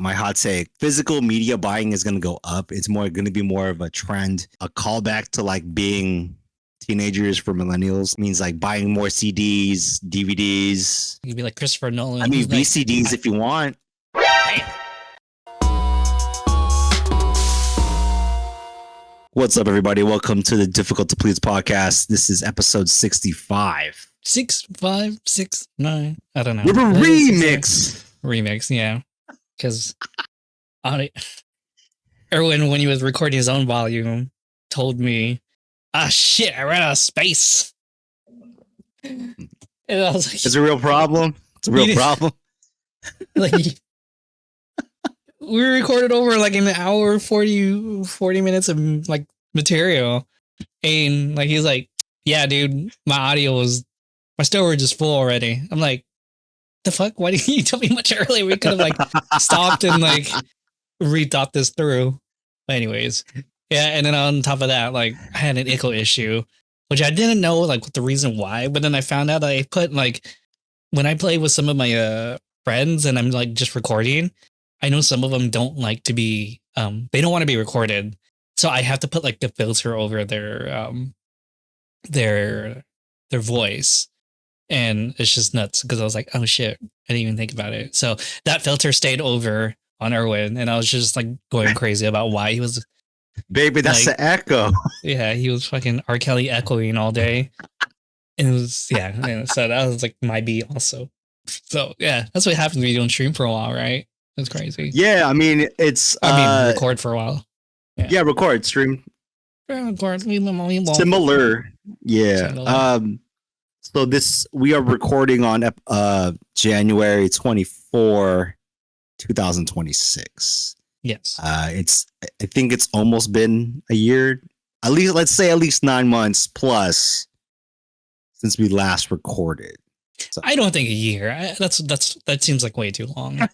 my hot take. Physical media buying is going to go up. It's going to be more of a trend, a callback to like being teenagers for millennials. Means like buying more CDs, DVDs. You could be like Christopher Nolan. I mean, VCDs like, if you want. What's up, everybody? Welcome to the Difficult to Please podcast. This is episode 65. 6569. I don't know. We have a remix. Remix, yeah. Because Erwin, when he was recording his own volume, told me, shit, I ran out of space. And I was like, it's a real problem. It's a real problem. Like, we recorded over like an hour, 40 minutes of like material. And like, he's like, yeah, dude, my storage is full already. I'm like, the fuck? Why didn't you tell me much earlier? We could have like stopped and like rethought this through. But anyways, yeah. And then on top of that, like I had an echo issue, which I didn't know like what the reason why. But then I found out that I put like when I play with some of my friends and I'm like just recording, I know some of them don't like to be they don't want to be recorded, so I have to put like the filter over their voice. And it's just nuts because I was like, oh shit, I didn't even think about it. So that filter stayed over on Erwin, and I was just like going crazy about why he was. Baby, that's like, the echo. Yeah, he was fucking R. Kelly echoing all day. And it was, yeah. So that was like my beat also. So yeah, that's what happens when you don't stream for a while, right? That's crazy. Yeah, I mean, record for a while. Yeah, record, stream. Record. Similar. Yeah. Similar. So we are recording on January 24, 2026. Yes. I think it's almost been a year. At least 9 months plus since we last recorded. So. I don't think a year. That seems like way too long.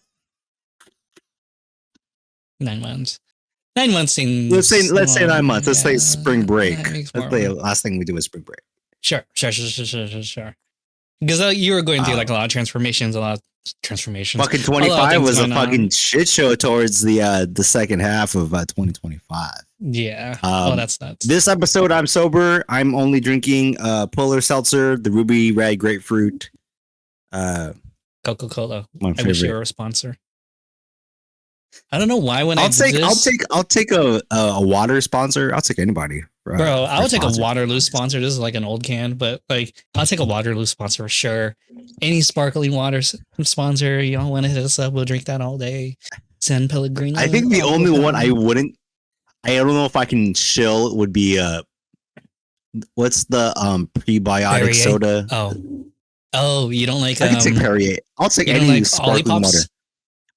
9 months. 9 months seems. Let's say 9 months. Let's say spring break. Let's say the last thing we do is spring break. Sure. Because you were going through like a lot of transformations. Fucking 25 was a fucking shit show towards the second half of 2025. Yeah. That's nuts. This episode, I'm sober. I'm only drinking Polar Seltzer, the Ruby Red Grapefruit. Coca-Cola. My favorite. I wish you were a sponsor. I don't know why I'll take a water sponsor. I'll take anybody. Bro, I would take a Waterloo sponsor. This is like an old can, but like I'll take a Waterloo sponsor for sure. Any sparkling water sponsor, y'all want to hit us up? We'll drink that all day. San Pellegrino. I think the only one I don't know if I can chill would be what's the prebiotic soda? Oh, you don't like? I can take Perrier. I'll take any sparkling water.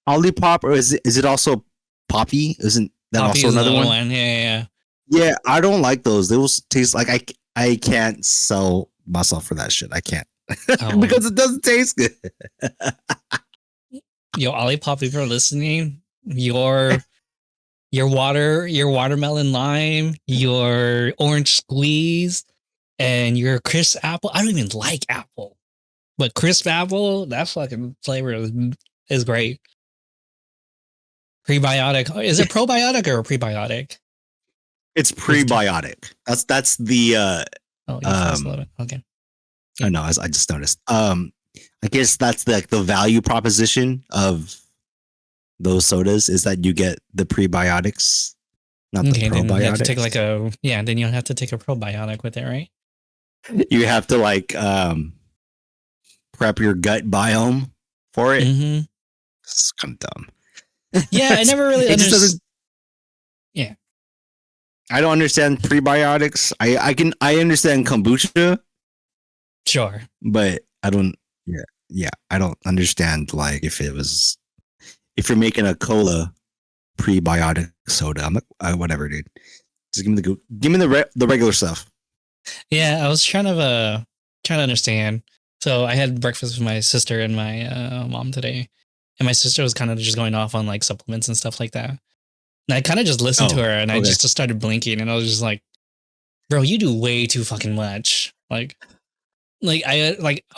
Olipop, or is it also Poppy? Isn't that Poppy also another one? Yeah. Yeah, I don't like those. Those taste like I can't sell myself for that shit. I can't because it doesn't taste good. Yo, Olipop, if you're listening, your watermelon lime, your orange squeeze, and your crisp apple. I don't even like apple, but crisp apple, that fucking flavor is great. Prebiotic. Is it probiotic or prebiotic? It's prebiotic. That's the okay. I know. I just noticed. I guess that's the value proposition of those sodas is that you get the prebiotics, not the probiotics. Then you have to take then you have to take a probiotic with it, right? You have to like prep your gut biome for it. Mm-hmm. It's kind of dumb. Yeah, I never really understood. Yeah. I don't understand prebiotics. I understand kombucha. Sure. But I don't I don't understand like if you're making a cola prebiotic soda. I'm like whatever, dude. Just give me the regular stuff. Yeah, I was trying to understand. So I had breakfast with my sister and my mom today. And my sister was kind of just going off on like supplements and stuff like that. And I kind of just listened to her and I just started blinking and I was just like, bro, you do way too fucking much. Like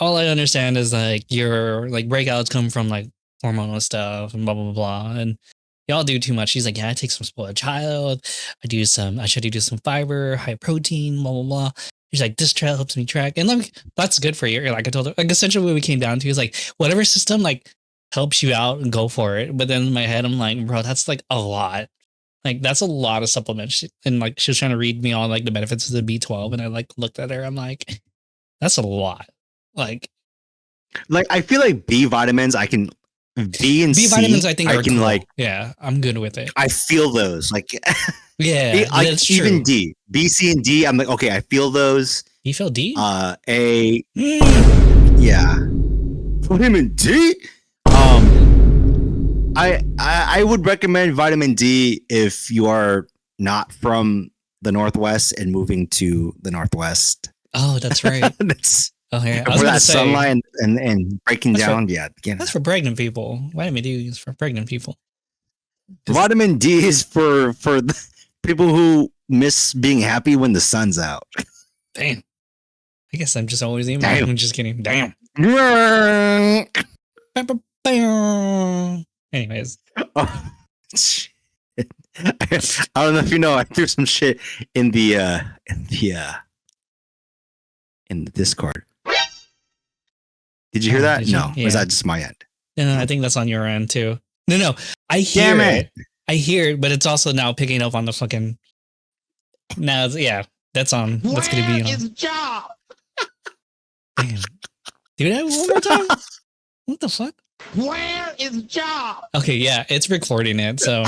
all I understand is like your like breakouts come from like hormonal stuff and blah blah blah. And y'all do too much. She's like, yeah, I take some spoiled child. I try to do some fiber, high protein, blah blah blah. She's like, this trail helps me track, and like that's good for you. Like I told her, like essentially what we came down to is like whatever system like helps you out and go for it. But then in my head, I'm like, bro, that's like a lot. Like that's a lot of supplements. And like she was trying to read me all like the benefits of the B12, and I like looked at her. I'm like, that's a lot. Like I feel like B vitamins, I can B and B C. vitamins, I think I are can cool. like, yeah, I'm good with it. I feel those like, Yeah, that's even true. D, B, C, and D. I'm like, okay, I feel those. You feel D? A, yeah, vitamin D. I would recommend vitamin D if you are not from the Northwest and moving to the Northwest. Oh, that's right. That's Oh yeah, I was for gonna that say sunlight and breaking That's down. Yeah, that's for pregnant people. Vitamin D is for pregnant people. vitamin D is for the people who miss being happy when the sun's out. Damn. I guess I'm just always emo. Damn. I'm just kidding. Damn. Anyways, Oh, shit. I don't know if you know, I threw some shit in the Discord. Did you hear that? did you? No. Yeah. Was that just my end? no, I think that's on your end too. No, I hear Damn it. I hear it, but it's also now picking up on the fucking. Now, yeah, that's on. That's gonna be on. His job. Damn. Do that one more time. What the fuck? Where is job? Okay, yeah, it's recording it. So,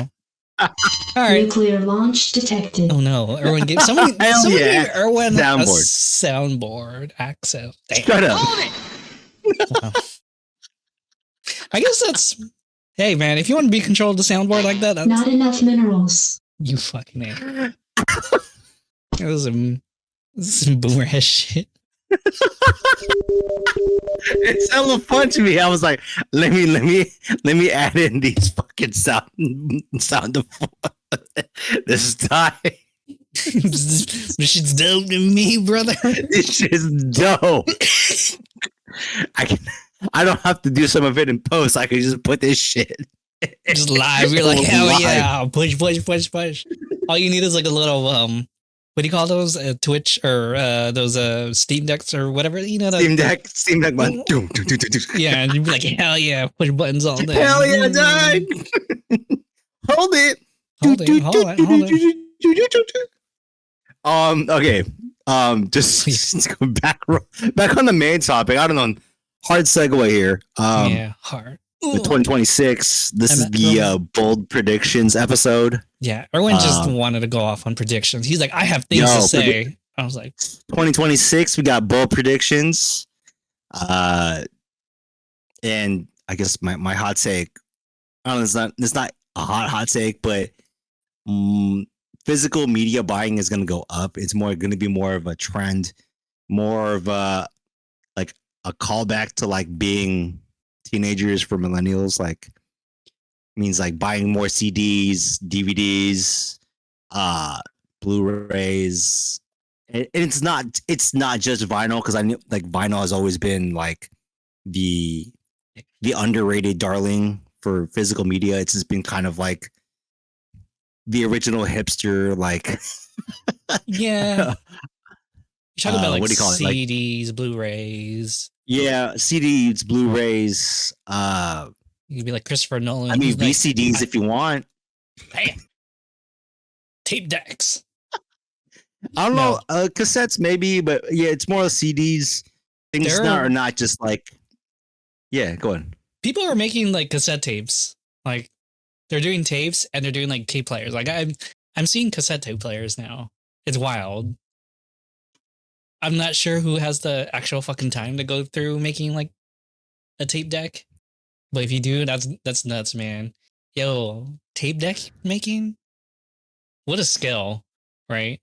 all right. Nuclear launch detected. Oh no, Erwin gave someone Hell yeah. gave Erwin a Soundboard. soundboard access. Damn. Shut up. Hold it. Wow. I guess that's. Hey man, if you want to be controlled the soundboard like that, that's, Not enough minerals. you fucking a. This is some boomer ass shit. It's hella fun to me. I was like, let me add in these fucking sound effects. This is tight. This shit's dope to me, brother. This shit's dope. I don't have to do some of it in post. I can just put this shit Just live. You're like, hell Live. yeah. Push. All you need is like a little what do you call those? Twitch or those Steam Decks or whatever, you know, Steam Deck button. yeah, and you'd be like, hell yeah, push buttons all day. Hell yeah, dog. Hold it. Hold it. Okay. Just go back on the main topic. I don't know. Hard segue here. Yeah, hard. The 2026. This is the bold predictions episode. Yeah, Erwin just wanted to go off on predictions. He's like, I have things to say. I was like, 2026. We got bold predictions. And I guess my hot take. I don't know. It's not a hot take, but physical media buying is going to go up. It's going to be more of a trend, more of a callback to like being teenagers for millennials. Like means like buying more CDs, DVDs, Blu-rays. And it's not just vinyl, because I knew like vinyl has always been like the underrated darling for physical media. It's just been kind of like the original hipster, like yeah. You're talking about like what do you call it? Like, CDs, Blu-rays. yeah, CDs, Blu-rays. You could be like Christopher Nolan. I mean, like, VCDs if you want. Bam. Tape decks. I don't know, cassettes maybe, but yeah, it's more CDs. Things are not just like, yeah, go on. People are making like cassette tapes. Like they're doing tapes and they're doing like tape players. Like I'm seeing cassette tape players now. It's wild. I'm not sure who has the actual fucking time to go through making like a tape deck. But if you do, that's nuts, man. Yo, tape deck making? What a skill, right?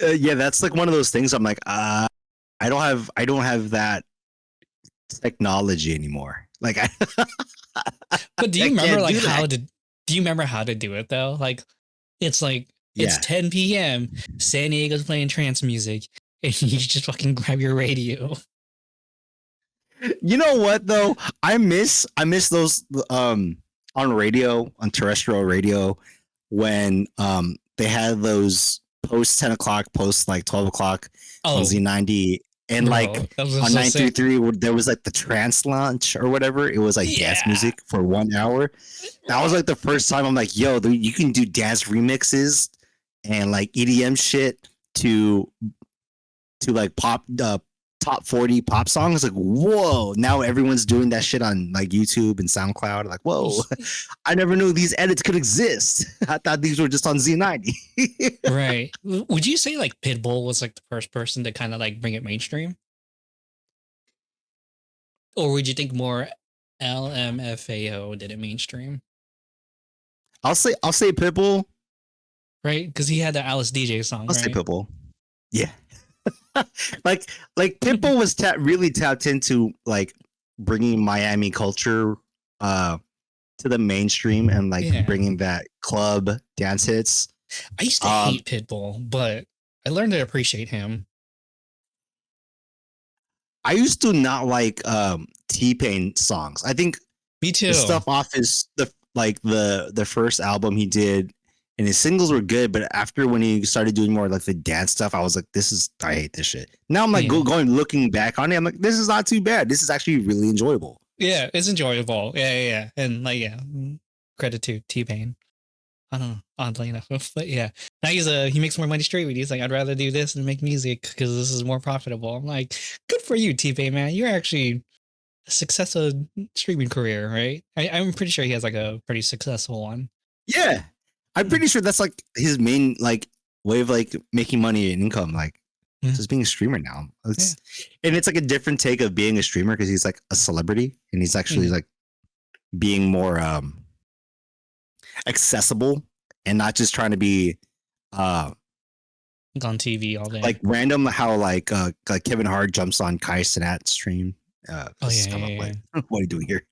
Yeah, that's like one of those things. I'm like, I don't have that technology anymore. Like, but do you remember like do you remember how to do it though? Like, it's like it's 10 p.m. San Diego's playing trance music, and you just fucking grab your radio. You know what though? I miss those on radio, on terrestrial radio, when they had those post 10 o'clock, post like 12 o'clock on Oh, Z90, and bro, like that was on so sick. 933 there was like the trance launch or whatever. It was like dance Yeah. music for 1 hour. That was like the first time I'm like, yo, you can do dance remixes and like EDM shit to like pop top 40 pop songs. Like, whoa, now everyone's doing that shit on like YouTube and SoundCloud. Like, whoa, I never knew these edits could exist. I thought these were just on Z90. Right. Would you say like Pitbull was like the first person to kind of like bring it mainstream? Or would you think more LMFAO did it mainstream? I'll say Pitbull. Right? Because he had the Alice DJ song, I'll right? say Pitbull. Yeah. like Pitbull was really tapped into like bringing Miami culture to the mainstream and like Yeah. bringing that club dance hits. I used to hate Pitbull, but I learned to appreciate him. I used to not like T-Pain songs. I think Me too. the stuff off his the first album he did, and his singles were good, but after when he started doing more like the dance stuff, I was like, I hate this shit. Now I'm like going looking back on it, I'm like, this is not too bad. This is actually really enjoyable. Yeah, it's enjoyable. Yeah. And like, yeah, credit to T-Pain. I don't know, oddly enough, but yeah. Now he makes more money streaming. He's like, I'd rather do this than make music because this is more profitable. I'm like, good for you, T-Pain, man. You're actually a successful streaming career, right? I'm pretty sure he has like a pretty successful one. Yeah, I'm pretty sure that's like his main like way of like making money and income, like just being a streamer now. And it's like a different take of being a streamer because he's like a celebrity and he's actually like being more accessible and not just trying to be on TV all day. Like random how like Kevin Hart jumps on Kai Cenat's stream. Yeah. Like, what are you doing here?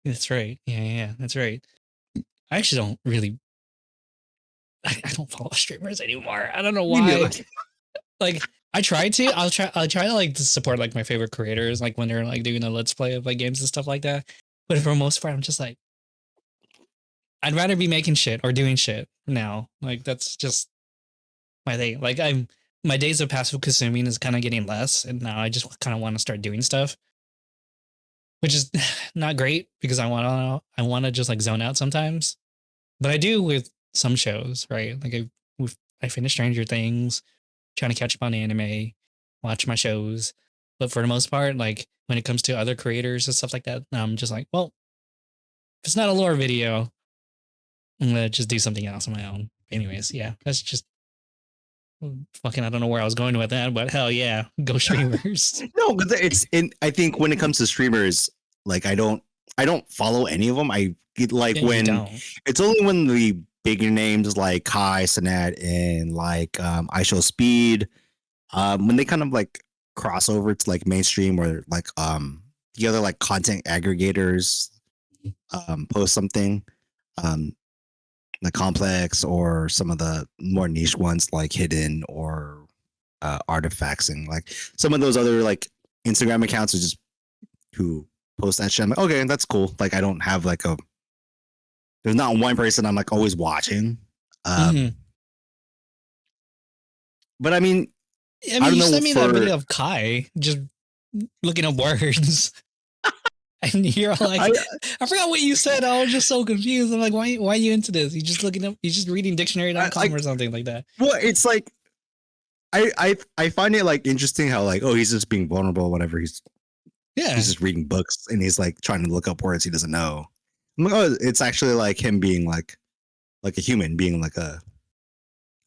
That's right. Yeah, that's right. I actually don't really I don't follow streamers anymore. I don't know why. Like I try to. I'll try to like to support like my favorite creators, like when they're like doing a let's play of like games and stuff like that. But for the most part, I'm just like, I'd rather be making shit or doing shit now. Like that's just my thing. Like my days of passive consuming is kind of getting less, and now I just kind of want to start doing stuff, which is not great because I want to just like zone out sometimes. But I do with some shows, right? Like I finished Stranger Things, trying to catch up on anime, watch my shows. But for the most part, like when it comes to other creators and stuff like that, I'm just like, well, if it's not a lore video, I'm gonna just do something else on my own. Anyways, yeah, that's just fucking. I don't know where I was going with that, but hell yeah, go streamers. No, but I think when it comes to streamers, like I don't follow any of them. I get like it's only when the bigger names like Kai Cenat and like I Show Speed, when they kind of like cross over to like mainstream or like the other like content aggregators post something, like Complex or some of the more niche ones like Hidden or Artifacts and like some of those other like Instagram accounts are just who post that shit. I'm like, okay, that's cool. Like I don't have like there's not one person I'm like always watching. But I mean, I don't know. You sent me that video of Kai just looking up words. And you're like, I forgot what you said. I was just so confused. I'm like, why are you into this? You just looking up, you just reading dictionary.com or something like that. Well, it's like, I find it like interesting how like, oh, he's just being vulnerable, whatever. He's just reading books and he's like trying to look up words he doesn't know. I'm like, oh, it's actually like him being like a human, being like a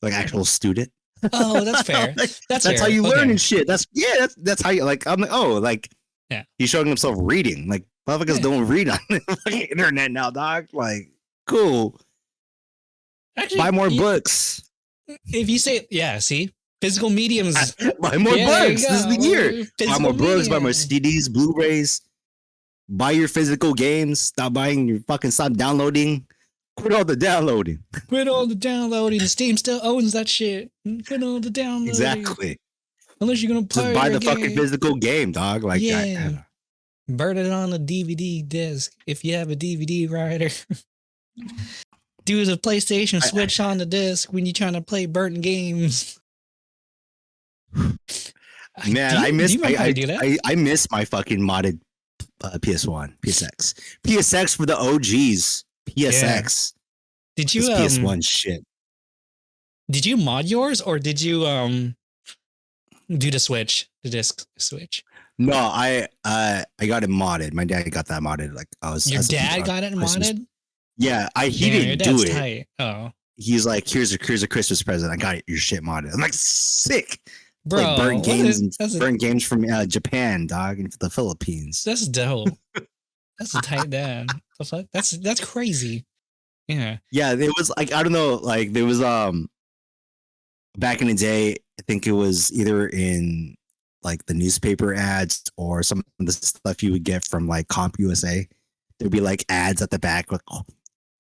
actual student. Oh, that's fair. That's how you learn and shit. That's how you like. I'm like, oh, like. Yeah, he's showing himself reading. Like motherfuckers don't read on the internet now, dog. Like, cool. Actually, buy more books. If you say, see, physical mediums. Buy more books. This is the year. Buy more books. Buy more CDs, Blu-rays. Buy your physical games. Stop downloading. Quit all the downloading. Quit all the downloading. Steam still owns that shit. Quit all the downloading. Exactly. Unless you're gonna Just play buy your the fucking game. physical game, dog. Like, Yeah. Burn it on a DVD disc if you have a DVD writer. Do the PlayStation switch on the disc when you're trying to play burnt games. man, I miss do that? I miss my fucking modded PS1, PSX, PSX for the OGs. PSX. Did you This PS1 shit. Did you mod yours or did you do the switch, the disc switch? No, I got it modded. My dad got that modded. Like I was. Your dad got it Christmas. modded? Yeah, he Your didn't do it. Tight. Oh, he's like, here's a Christmas present. I got your shit modded. I'm like, sick. bro. Like burnt games that's burnt games from Japan, dog, and the Philippines. That's dope. That's a tight dad. The fuck? That's crazy. Yeah. Yeah, it was like, I don't know, like there was back in the day, I think it was either in like the newspaper ads or some of the stuff you would get from like Comp USA. There'd be like ads at the back like,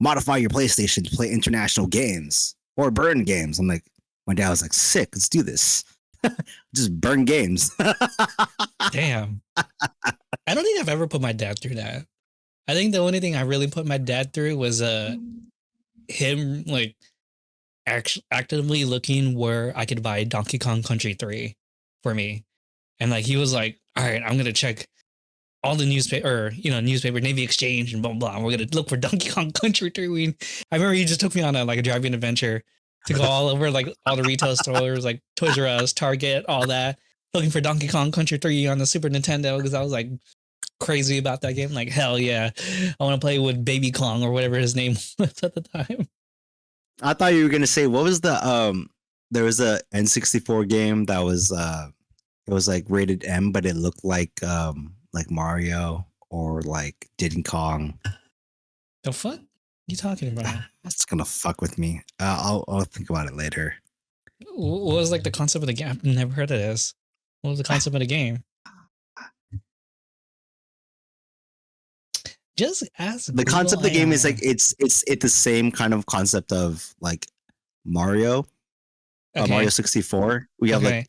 modify your PlayStation to play international games or burn games. I'm like, my dad was like, sick, let's do this. Just burn games. Damn. I don't think I've ever put my dad through that. I think the only thing I really put my dad through was him like actively looking where I could buy Donkey Kong Country 3 for me. And like he was like, all right, I'm gonna check all the newspaper Navy Exchange and blah blah. We're gonna look for Donkey Kong Country 3. I remember he just took me on a driving adventure to go all over like all the retail stores like Toys R Us, Target, all that, looking for Donkey Kong Country 3 on the Super Nintendo because I was like crazy about that game. Like, hell yeah, I want to play with Baby Kong or whatever his name was at the time. I thought you were gonna say, what was the there was a N64 game that was it was like rated M, but it looked like Mario or like Diddy Kong. The fuck you talking about? That's gonna fuck with me. I'll think about it later. What was like the concept of the game? I've never heard of this. What was the concept of the game? Just ask. The concept of the game is like it's the same kind of concept of like Mario, Mario 64. We have like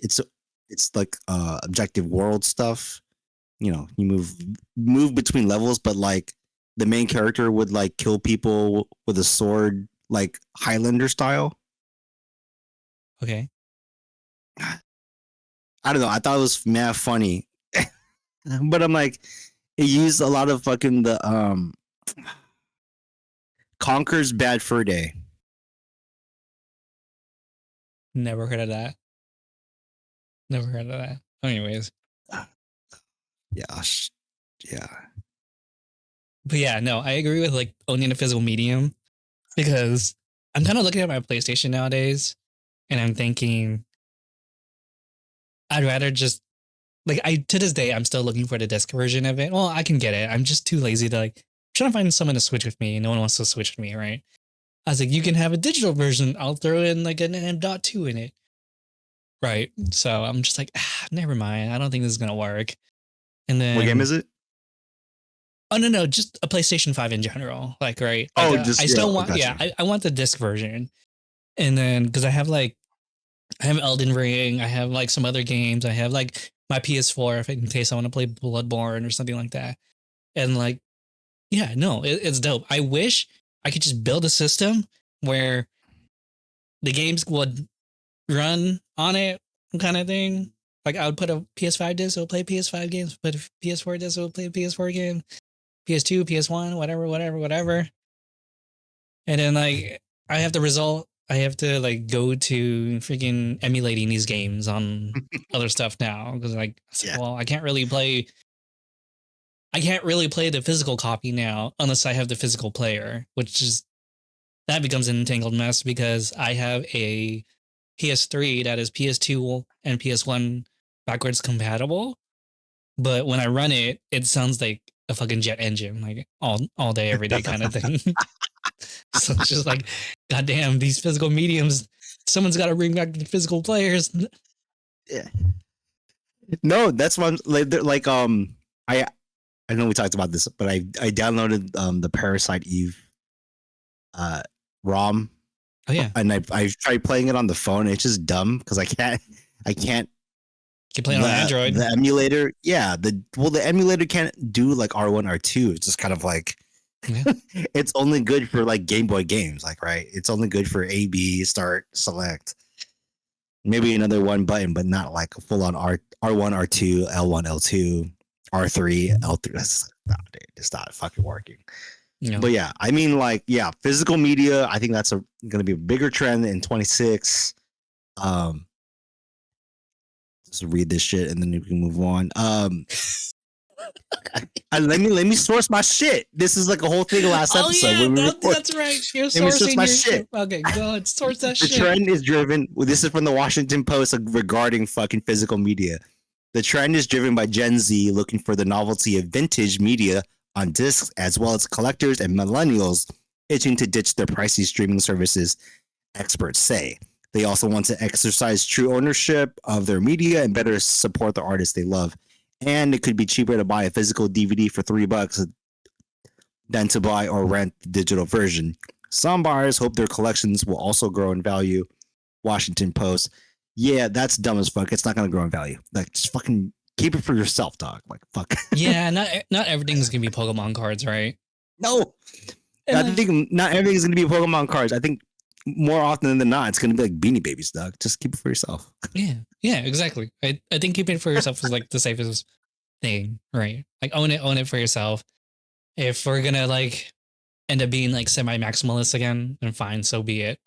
it's like objective world stuff. You know, you move between levels, but like the main character would like kill people with a sword, like Highlander style. Okay. I don't know. I thought it was mad funny, but I'm like, it used a lot of fucking the Conker's Bad Fur Day. Never heard of that. Never heard of that. Anyways. Yeah. But yeah, no, I agree with like owning a physical medium because I'm kind of looking at my PlayStation nowadays and I'm thinking I'd rather just like to this day, I'm still looking for the disc version of it. Well, I can get it. I'm just too lazy to like trying to find someone to switch with me. No one wants to switch with me, right? I was like, you can have a digital version. I'll throw in like an M.2 in it. Right. So I'm just like, never mind. I don't think this is going to work. And then what game is it? Oh, no, just a PlayStation 5 in general. Like, right. Like, I still want, I want the disc version. And then, because I have Elden Ring, I have like some other games, I have like my PS4 if in case I want to play Bloodborne or something like that. And like, yeah, no, it's dope. I wish I could just build a system where the games would run on it kind of thing. Like I would put a PS5 disc, it would play PS5 games, put a PS4 disc, it would play PS4 game, PS2, PS1, whatever. And then like I have to like go to freaking emulating these games on other stuff now because like, well, I can't really play the physical copy now unless I have the physical player, that becomes an entangled mess because I have a PS3 that is PS2 and PS1 backwards compatible. But when I run it, it sounds like a fucking jet engine, like all day, every day kind of thing. So it's just like, goddamn, these physical mediums, someone's got to bring back the physical players. Yeah. No, that's what I'm like. I know we talked about this, but I downloaded the Parasite Eve ROM. Oh yeah, and I tried playing it on the phone. It's just dumb because I can't can play it on Android. The emulator, yeah. The emulator can't do like R1, R2. It's just kind of like it's only good for like Game Boy games, like right. It's only good for A, B, start, select. Maybe another one button, but not like a full on R1, R2, L1, L2, R3, L3. That's dude, it's not fucking working. No. But yeah, I mean, like, yeah, physical media. I think that's going to be a bigger trend in 26. Just read this shit and then we can move on. Let me source my shit. This is like a whole thing last episode. Yeah, that's right. You're sourcing my your shit. Okay, go ahead, source that The shit. trend is driven. This is from the Washington Post regarding fucking physical media. The trend is driven by Gen Z looking for the novelty of vintage media on discs, as well as collectors and millennials itching to ditch their pricey streaming services, experts say. They also want to exercise true ownership of their media and better support the artists they love. And it could be cheaper to buy a physical DVD for $3 than to buy or rent the digital version. Some buyers hope their collections will also grow in value. Washington Post. Yeah, that's dumb as fuck. It's not going to grow in value. Like, just fucking keep it for yourself, dog. Like, fuck. Yeah, not everything's gonna be Pokemon cards, right? No. And I think not everything is going to be Pokemon cards. I think more often than not, it's going to be like Beanie Babies, dog. Just keep it for yourself. Yeah, exactly. I think keeping it for yourself is like the safest thing, right? Like own it for yourself. If we're gonna like end up being like semi-maximalist again, then fine, so be it.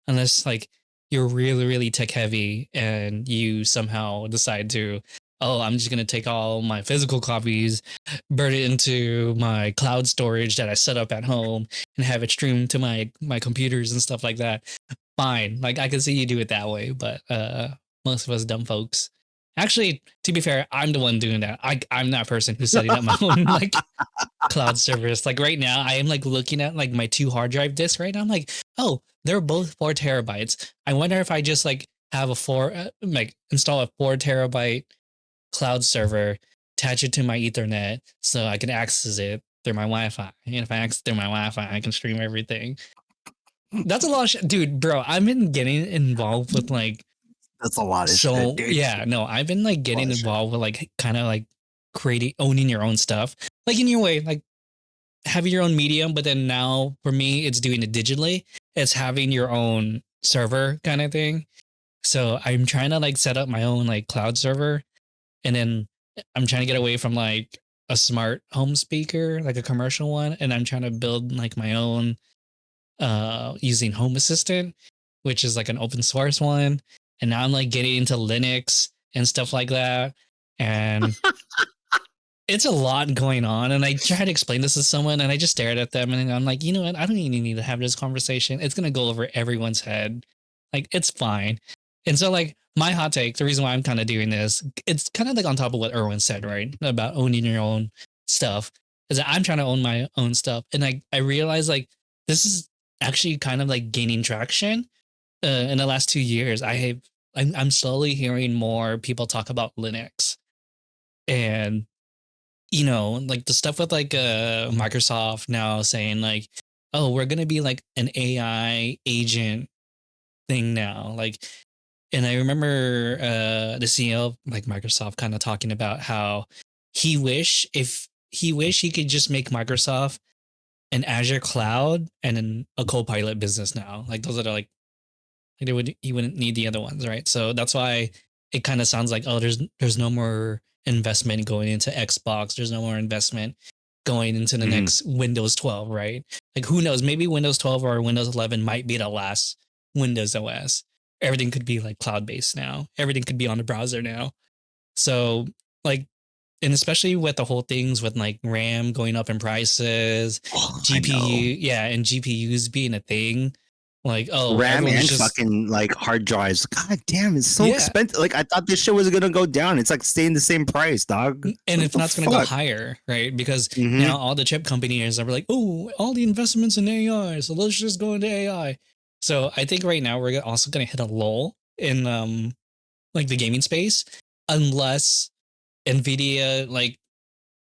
Unless like you're really, really tech heavy and you somehow decide to, oh, I'm just gonna take all my physical copies, burn it into my cloud storage that I set up at home and have it streamed to my computers and stuff like that. Fine. Like I can see you do it that way, but most of us dumb folks. Actually, to be fair, I'm the one doing that. I'm that person who's setting up my own like cloud service. Like right now, I am like looking at like my 2 hard drive discs right now. I'm like, oh, they're both 4 terabytes. I wonder if I just like have install a 4 terabyte cloud server, attach it to my Ethernet so I can access it through my Wi-Fi. And if I access through my Wi-Fi, I can stream everything. That's a lot of shit. Dude, bro, I've been getting involved with like That's a lot of shit, dude. yeah, no, I've been like getting involved with like kind of like owning your own stuff. Like in your way, like having your own medium, but then now for me, it's doing it digitally. It's having your own server kind of thing. So I'm trying to like set up my own like cloud server. And then I'm trying to get away from like a smart home speaker, like a commercial one. And I'm trying to build like my own using Home Assistant, which is like an open source one. And now I'm like getting into Linux and stuff like that. And it's a lot going on. And I tried to explain this to someone and I just stared at them and I'm like, you know what? I don't even need to have this conversation. It's going to go over everyone's head. Like, it's fine. And so like my hot take, the reason why I'm kind of doing this, it's kind of like on top of what Erwin said, right? About owning your own stuff, is that I'm trying to own my own stuff. And I realized like, this is actually kind of like gaining traction. In the last 2 years, I'm slowly hearing more people talk about Linux, and you know, like the stuff with like Microsoft now saying like, oh, we're gonna be like an AI agent thing now, like. And I remember the CEO of like Microsoft kind of talking about how he wish he could just make Microsoft an Azure cloud and then a Copilot business now. Like those are like he wouldn't need the other ones, right? So that's why it kind of sounds like, oh, there's no more investment going into Xbox. There's no more investment going into the next Windows 12, right? Like who knows? Maybe Windows 12 or Windows 11 might be the last Windows OS. Everything could be like cloud-based now. Everything could be on the browser now. So like, and especially with the whole things with like RAM going up in prices, GPU, and GPUs being a thing. Like, oh, RAM and fucking like hard drives. God damn, it's so expensive. Like I thought this shit was gonna go down. It's like staying the same price, dog. And if not, it's gonna go higher, right? Because now all the chip companies are like, oh, all the investments in AI, so let's just go into AI. So I think right now we're also gonna hit a lull in like the gaming space, unless Nvidia like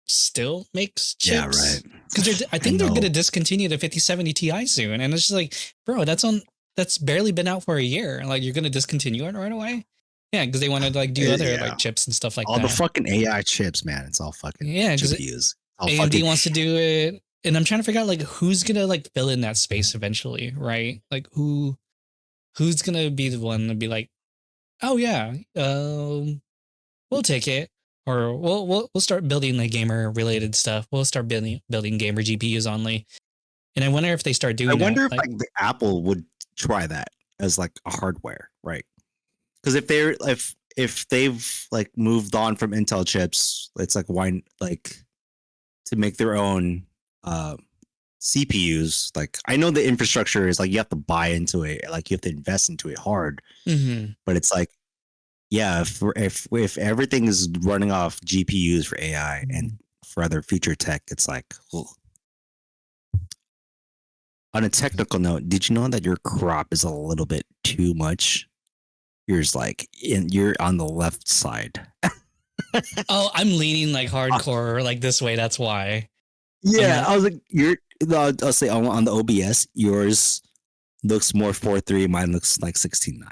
still makes chips. Yeah, right. Because I think they're going to discontinue the 5070 Ti soon, and it's just like, bro, that's barely been out for a year. Like you're going to discontinue it right away. Yeah, because they wanted to like do other Yeah. like chips and stuff like All that. the fucking AI chips, man. It's all fucking Yeah, 'cause GPUs. All AMD fucking wants to do it, and I'm trying to figure out like who's gonna like fill in that space eventually, right? Like who's gonna be the one to be like, oh yeah, we'll take it, or we'll start building like gamer related stuff. We'll start building gamer GPUs only. And I wonder if they start doing I that. wonder if like the Apple would try that as like a hardware, right? Because if they've like moved on from Intel chips, it's like why like to make their own CPUs. Like I know the infrastructure is like you have to buy into it, like you have to invest into it hard. Mhm. But it's like, yeah, if everything is running off GPUs for AI and for other future tech, it's like. Ugh. On a technical note, did you know that your crop is a little bit too much? Yours like you're on the left side. Oh, I'm leaning like hardcore like this way. That's why. Yeah, not- I was like, I'll say on the OBS, yours looks more 4:3. Mine looks like 16:9.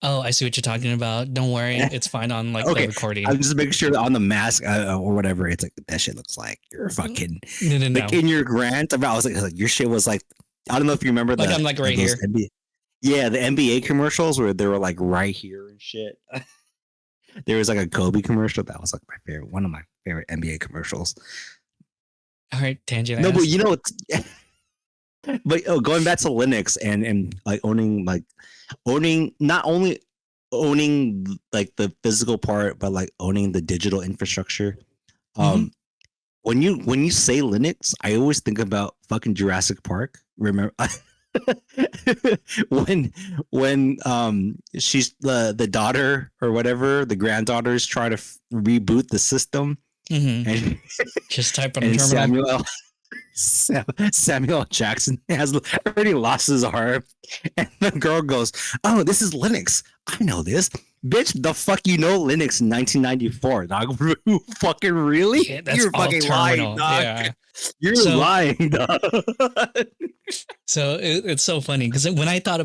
Oh, I see what you're talking about. Don't worry, it's fine on like Okay, the recording. I'm just making sure that on the mask or whatever, it's like that shit looks like you're fucking No. like in your grant. I was like your shit was like I don't know if you remember Like I'm like right here. Yeah, the NBA commercials where they were like right here and shit. There was like a Kobe commercial that was like my favorite, one of my favorite NBA commercials. All right, tangent. No, but ass. you know, but going back to Linux and like owning not only owning like the physical part, but like owning the digital infrastructure. When you say Linux, I always think about fucking Jurassic Park. Remember when she's the daughter or whatever, the granddaughters try to reboot the system and Just type on the and terminal. Samuel Jackson has already lost his arm, and the girl goes, "Oh, this is Linux. I know this, bitch. The fuck you know Linux in 1994, dog? Fucking really? Yeah, that's You're all fucking terminal. lying, dog. Yeah. You're So- lying, dog." So it's so funny because when I think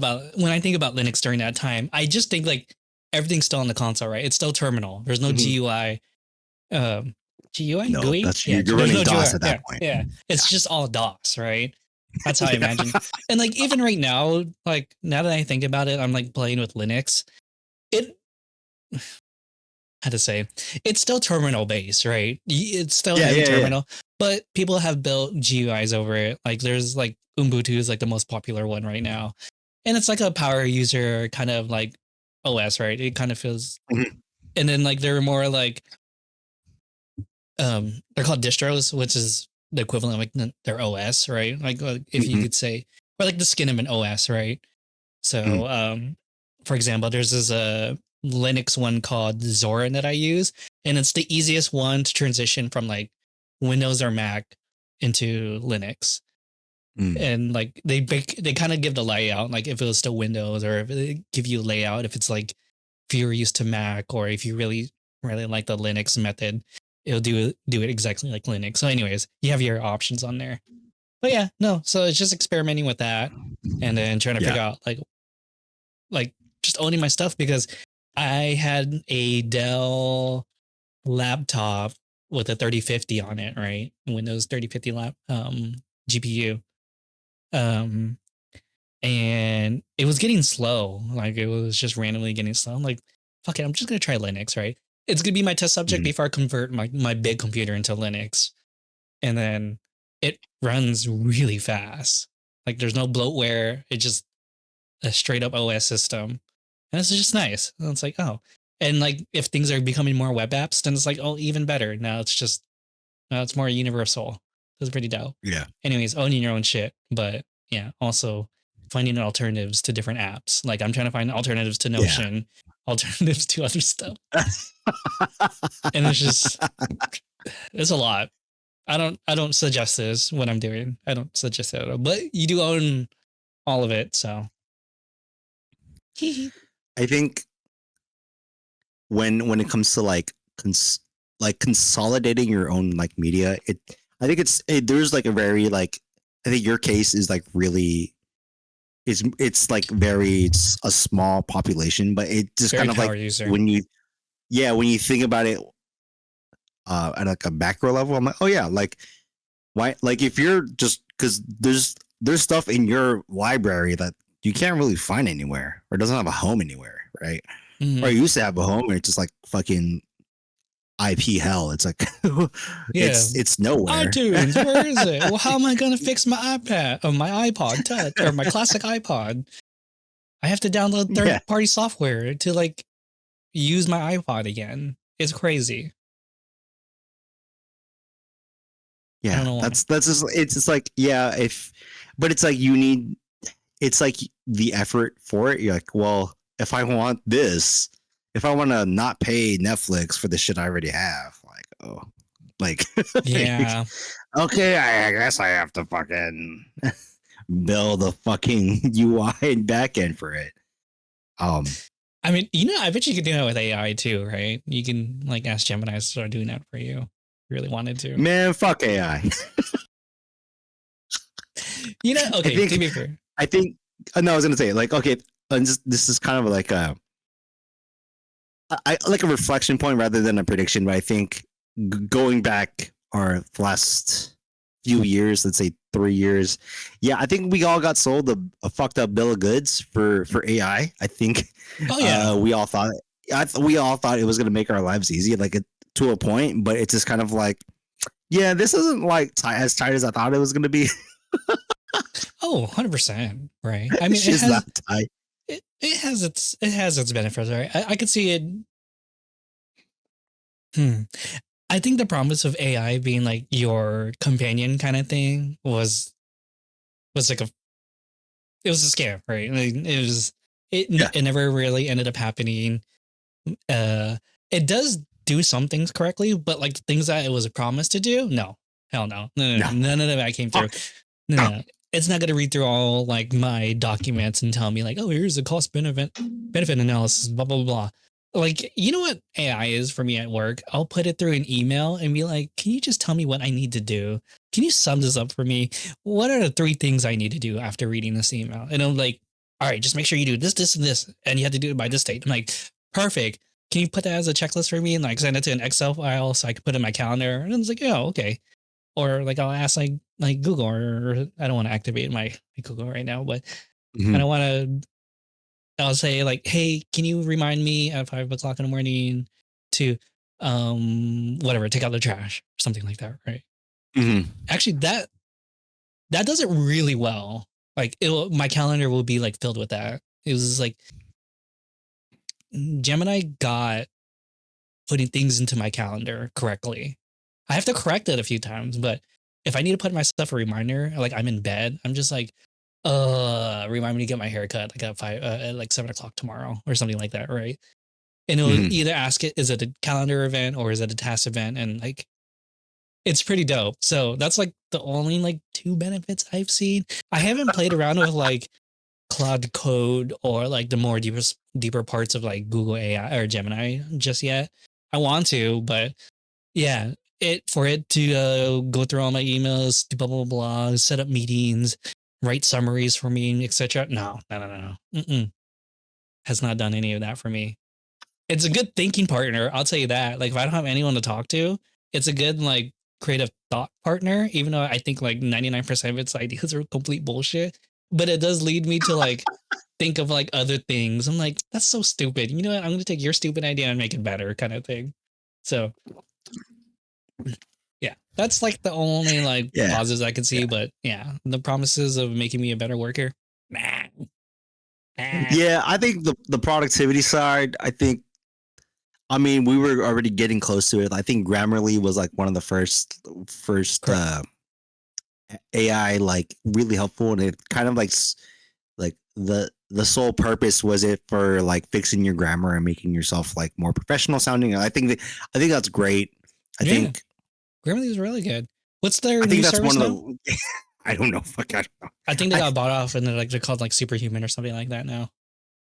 about Linux during that time, I just think like everything's still on the console, right? It's still terminal. There's no GUI. GUI? No, GUI? that's Yeah, you're there's running no DOS GUI. at that point. Yeah. It's just all DOS, right? That's how I imagine. And like even right now, like now that I think about it, I'm like playing with Linux. It how to say it's still terminal based, right? It's still heavy terminal, but people have built GUIs over it. Like there's like Ubuntu is like the most popular one right now, and it's like a power user kind of like OS, right? It kind of feels, and then like they're more like they're called distros, which is the equivalent of like their OS, right? Like if you could say, or like the skin of an OS, right? So for example, there's this Linux one called Zorin that I use, and it's the easiest one to transition from like Windows or Mac into Linux. And like they kind of give the layout, like if it was still Windows, or if they give you a layout if it's like if you're used to Mac, or if you really like the Linux method, it'll do it exactly like Linux. So anyways, you have your options on there. But yeah, no, so it's just experimenting with that and then trying to figure out like just owning my stuff, because I had a Dell laptop with a 3050 on it, right? Windows 3050 GPU. And it was getting slow. Like it was just randomly getting slow. I'm like, fuck it, I'm just gonna try Linux, right? It's gonna be my test subject before I convert my big computer into Linux. And then it runs really fast. Like there's no bloatware. It's just a straight up OS system. And it's just nice. And it's like, oh. And like if things are becoming more web apps, then it's like, oh, even better. Now it's more universal. It's pretty dope. Yeah. Anyways, owning your own shit. But yeah, also finding alternatives to different apps. Like I'm trying to find alternatives to Notion, alternatives to other stuff. And it's a lot. I don't suggest this what I'm doing. I don't suggest it at all. But you do own all of it, so I think when it comes to like consolidating your own like media, there's like a very like I think your case is like really it's like it's a small population, but it just Very kind of power like user. when you think about it at like a macro level, I'm like, oh yeah, like why, like if you're just, because there's stuff in your library that you can't really find anywhere or doesn't have a home anywhere, right? Mhm. Or it used to have a home and it's just like fucking IP hell. It's like it's nowhere. iTunes, where is it? Well, how am I gonna fix my iPad or my iPod Touch or my classic iPod? I have to download third-party software to like use my iPod again. It's crazy. I don't Yeah, know why. that's just, it's just like, yeah, but it's like it's like the effort for it. You're like, well, if I want this, if I want to not pay Netflix for the shit I already have, like, oh, like, Yeah. okay, I guess I have to fucking build a fucking UI and backend for it. I mean, I bet you could do that with AI too, right? You can like ask Gemini to start doing that for you. If you really wanted to. Man, fuck AI. Okay, to be fair. I think no, I was gonna say, like, okay, and this is kind of like like a reflection point rather than a prediction, but I think going back our last few years, let's say 3 years, yeah, I think we all got sold a fucked up bill of goods for AI. I think Oh yeah. we all thought it was gonna make our lives easy, like to a point, but it's just kind of like, yeah, this isn't like as tight as I thought it was gonna be. Oh, 100%. Right. I mean, It's not tight. it has its benefits, right? I could see it. I think the promise of AI being like your companion kind of thing was like it was a scam, right? Like, it never really ended up happening. It does do some things correctly, but like the things that it was promised to do, no, hell no, none of that came through. No. It's not going to read through all like my documents and tell me like, oh, here's the cost benefit analysis, blah, blah, blah. Like, you know what AI is for me at work? I'll put it through an email and be like, can you just tell me what I need to do? Can you sum this up for me? What are the 3 things I need to do after reading this email? And I'm like, all right, just make sure you do this, this, and this. And you have to do it by this date. I'm like, perfect. Can you put that as a checklist for me and like send it to an Excel file so I can put it in my calendar? And I was like, oh, okay. Or like I'll ask like Google, or I don't want to activate my Google right now, but I don't want to. I'll say like, hey, can you remind me at 5 o'clock in the morning to whatever, take out the trash, or something like that, right? Actually, that does it really well. Like my calendar will be like filled with that. It was like Gemini got putting things into my calendar correctly. I have to correct it a few times, but if I need to put myself a reminder, like I'm in bed, I'm just like, remind me to get my hair cut like at like 7 o'clock tomorrow or something like that, right? And it'll either ask it, is it a calendar event or is it a task event? And like, it's pretty dope. So that's like the only like 2 benefits I've seen. I haven't played around with like Cloud Code or like the more deeper parts of like Google AI or Gemini just yet. I want to, but yeah, for it to go through all my emails, do blah blah blah, set up meetings, write summaries for me, etc. No. Mm-mm. Has not done any of that for me. It's a good thinking partner, I'll tell you that. Like if I don't have anyone to talk to, it's a good like creative thought partner. Even though I think like 99% of its ideas are complete bullshit, but it does lead me to like think of like other things. I'm like, that's so stupid. You know what? I'm going to take your stupid idea and make it better, kind of thing. So. Yeah, that's like the only like pauses I can see, but yeah, the promises of making me a better worker. Yeah, I think the productivity side, I mean, we were already getting close to it. I think Grammarly was like one of the first AI like really helpful, and it kind of like the sole purpose was it for like fixing your grammar and making yourself like more professional sounding. I think that's great. I think Grammarly is really good. What's their I think new that's service one of now? the I don't know. Fuck, I don't know. I think they got bought off and they're called like Superhuman or something like that now.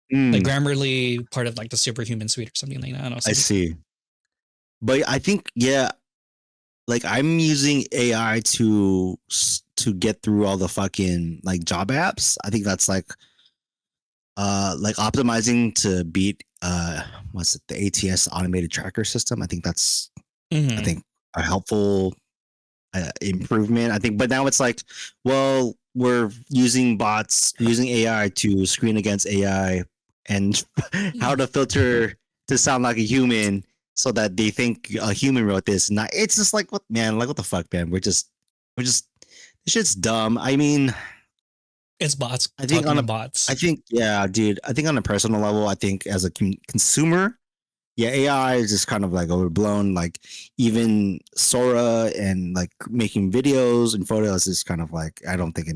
Like Grammarly, part of like the Superhuman suite or something like that. I don't know. I see. But I think like I'm using AI to to get through all the fucking like job apps. I think that's like optimizing to beat what's it, the ATS automated tracker system. I think that's I think a helpful improvement. I think, but now it's like, well, we're using bots, using AI to screen against AI, and how to filter to sound like a human so that they think a human wrote this. Not, it's just like, what, man? Like, what the fuck, man? We're just this shit's dumb. I mean, It's bots. I think talking on to a bots. I think, yeah, dude. I think on a personal level, I think as a consumer, yeah, AI is just kind of like overblown. Like even Sora and like making videos and photos is kind of like, I don't think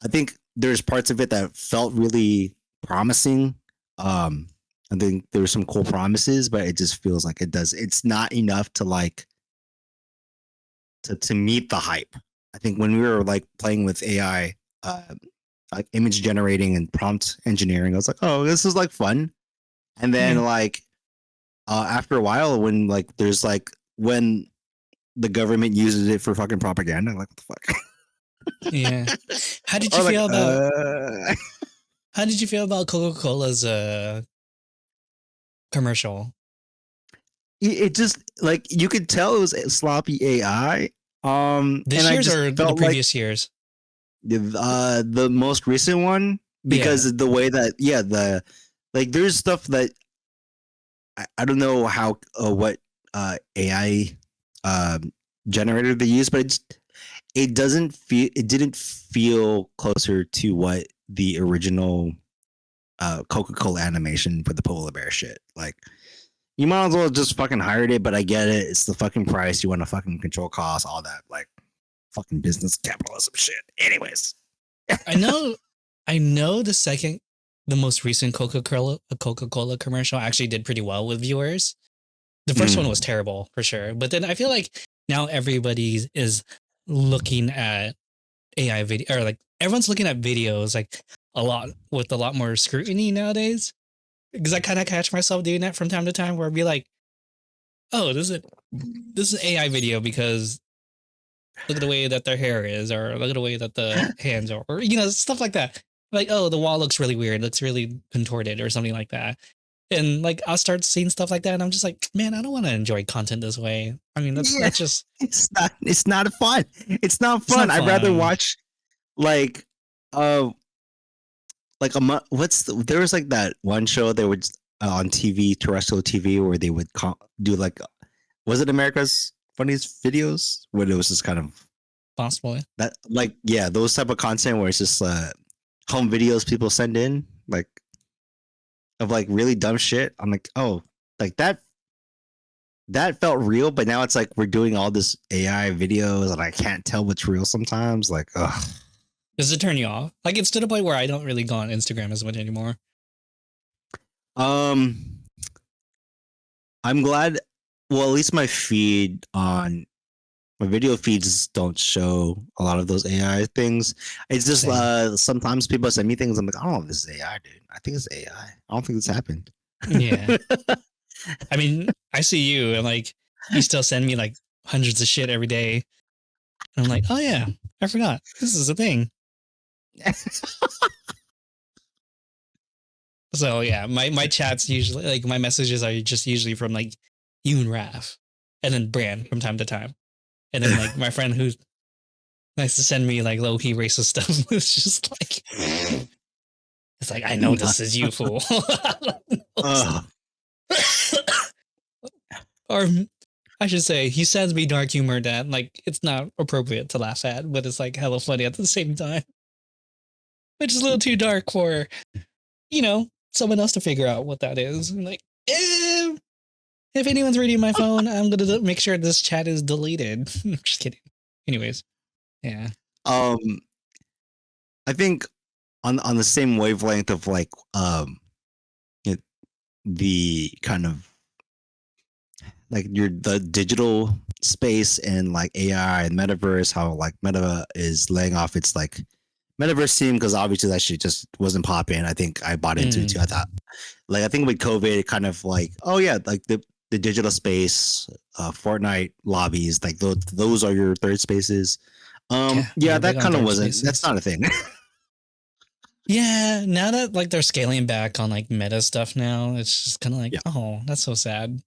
I think there's parts of it that felt really promising. I think there were some cool promises, but it just feels like it's not enough to like to meet the hype. I think when we were like playing with AI, like image generating and prompt engineering, I was like, oh, this is like fun. And then like after a while, when like there's like when the government uses it for fucking propaganda, I'm like, what the fuck? Yeah. How did Or you like, feel about how did you feel about Coca-Cola's commercial? it just like you could tell it was sloppy AI. This and I year's just or the felt like previous years? the most recent one, because of the way that the like there's stuff that I don't know how what AI generator they use, but it didn't feel closer to what the original Coca-Cola animation for the polar bear shit. Like, you might as well just fucking hired it, but I get it. It's the fucking price. You want to fucking control costs, all that, like fucking business capitalism shit. Anyways. I know the most recent Coca-Cola commercial actually did pretty well with viewers. The first one was terrible for sure. But then I feel like now everybody is looking at AI video, or like everyone's looking at videos like a lot more scrutiny nowadays. Because I kind of catch myself doing that from time to time, where I'd be like, "Oh, this is an AI video because look at the way that their hair is, or look at the way that the hands are, or stuff like that. Like, oh, the wall looks really weird, looks really contorted, or something like that." And like I'll start seeing stuff like that, and I'm just like, man, I don't want to enjoy content this way. I mean, that's just it's not fun. It's not fun. I'd rather watch like like there was like that one show they would on TV, terrestrial TV, where they would do like, was it America's Funniest Videos, where it was just kind of possibly that, like, yeah, those type of content where it's just home videos people send in, like, of like really dumb shit. I'm like, oh, like that felt real, but now it's like we're doing all this AI videos and I can't tell what's real sometimes. Like, ugh. Does it turn you off? Like, it's to the point where I don't really go on Instagram as much anymore. I'm glad. Well, at least my video feeds don't show a lot of those AI things. It's just sometimes people send me things. I'm like, I don't know if this is AI, dude. I think it's AI. I don't think this happened. Yeah. I mean, I see you, and like you still send me like hundreds of shit every day. And I'm like, oh yeah, I forgot. This is a thing. So yeah, my chats usually, like my messages are just usually from like you and Raph, and then Bran from time to time, and then like my friend who likes to send me like low key racist stuff. It's just like, it's like, I know this is you, fool. Or I should say, he sends me dark humor that like it's not appropriate to laugh at, but it's like hella funny at the same time. Which is a little too dark for, someone else to figure out what that is. I'm like, if anyone's reading my phone, I'm gonna make sure this chat is deleted. I'm just kidding. Anyways, yeah. I think on the same wavelength of like the kind of like the digital space and like AI and metaverse, how like Meta is laying off its like metaverse team, because obviously that shit just wasn't popping. I think I bought into it too. I thought, like, I think with COVID, it kind of like, oh yeah, like the digital space, Fortnite lobbies, like those are your third spaces. Yeah, Yeah, you're big that on kind of third wasn't. spaces. That's not a thing. Yeah, now that like they're scaling back on like meta stuff now, it's just kind of like, Yeah. oh, that's so sad.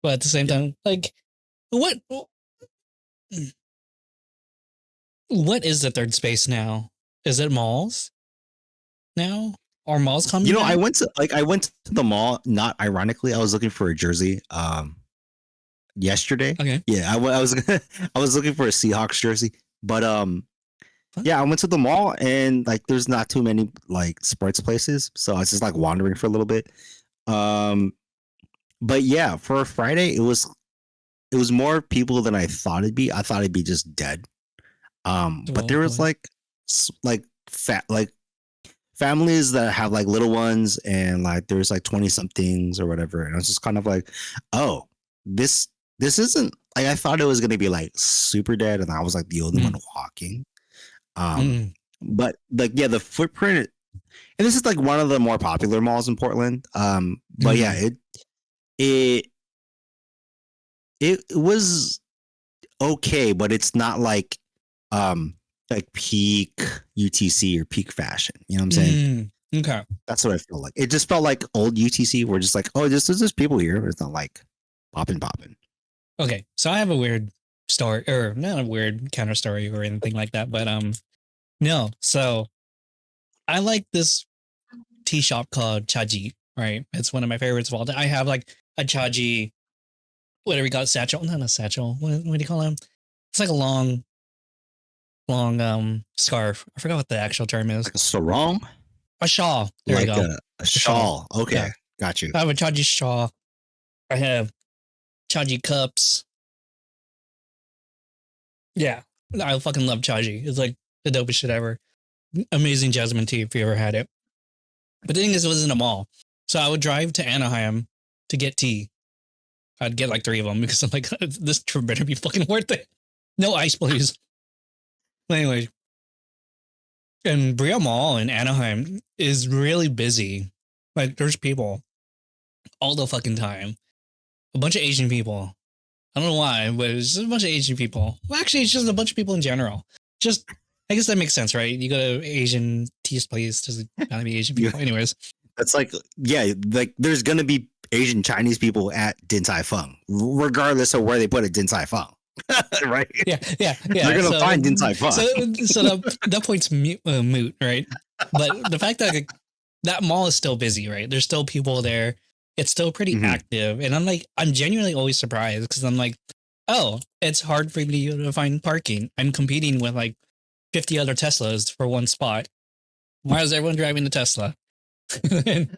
But at the same Yeah. time, like, what what is the third space now? Is it malls now? Are malls coming You know, back? I went to the mall. Not ironically, I was looking for a jersey. Yesterday. Okay. Yeah, I was I was looking for a Seahawks jersey, but What? yeah, I went to the mall and like there's not too many like sports places, so I was just like wandering for a little bit. Um, but yeah, for a Friday, it was more people than I thought it'd be. I thought it'd be just dead. But Well, there was like like fat like families that have like little ones and like there's like 20 somethings or whatever, and I was just kind of like, oh, this isn't like I thought it was gonna be like super dead, and I was like the only one walking. mm, But like yeah, the footprint, and this is like one of the more popular malls in Portland. But yeah, it it was okay, but it's not like peak UTC or peak fashion. You know what I'm saying? okay. That's what I feel like. It just felt like old UTC. We're just like, oh, there's just people here. It's not like popping. Okay. So I have a weird story, or not a weird counter story or anything like that, but no. So I like this tea shop called Chaji, right? It's one of my favorites of all time. I have like a Chaji, whatever you got, satchel, not a satchel. What do you call them? It's like a long scarf. I forgot what the actual term is. Like a sarong, A shawl. There like you go. a shawl. Okay, Yeah. got you. I have a Chaji shawl. I have Chaji cups. Yeah. I fucking love Chaji. It's like the dopest shit ever. Amazing jasmine tea if you ever had it. But the thing is, it was in a mall. So I would drive to Anaheim to get tea. I'd get like 3 of them because I'm like, this trip better be fucking worth it. No ice, please. But anyway, and Brea Mall in Anaheim is really busy. Like, there's people all the fucking time. A bunch of Asian people. I don't know why, but it's just a bunch of Asian people. Well, actually, it's just a bunch of people in general. Just, I guess that makes sense, right? You go to Asian tea place, there's gotta be Asian people. Anyways, That's like, yeah, like there's gonna be Asian Chinese people at Din Tai Fung, regardless of where they put it. Din Tai Fung, right? yeah. They're gonna find Din Tai Fung. So that point's moot, right? But the fact that like, that mall is still busy, right? There's still people there. It's still pretty Mhm. active, and I'm genuinely always surprised because I'm like, oh, it's hard for me to find parking. I'm competing with like 50 other Teslas for one spot. Why is everyone driving the Tesla? and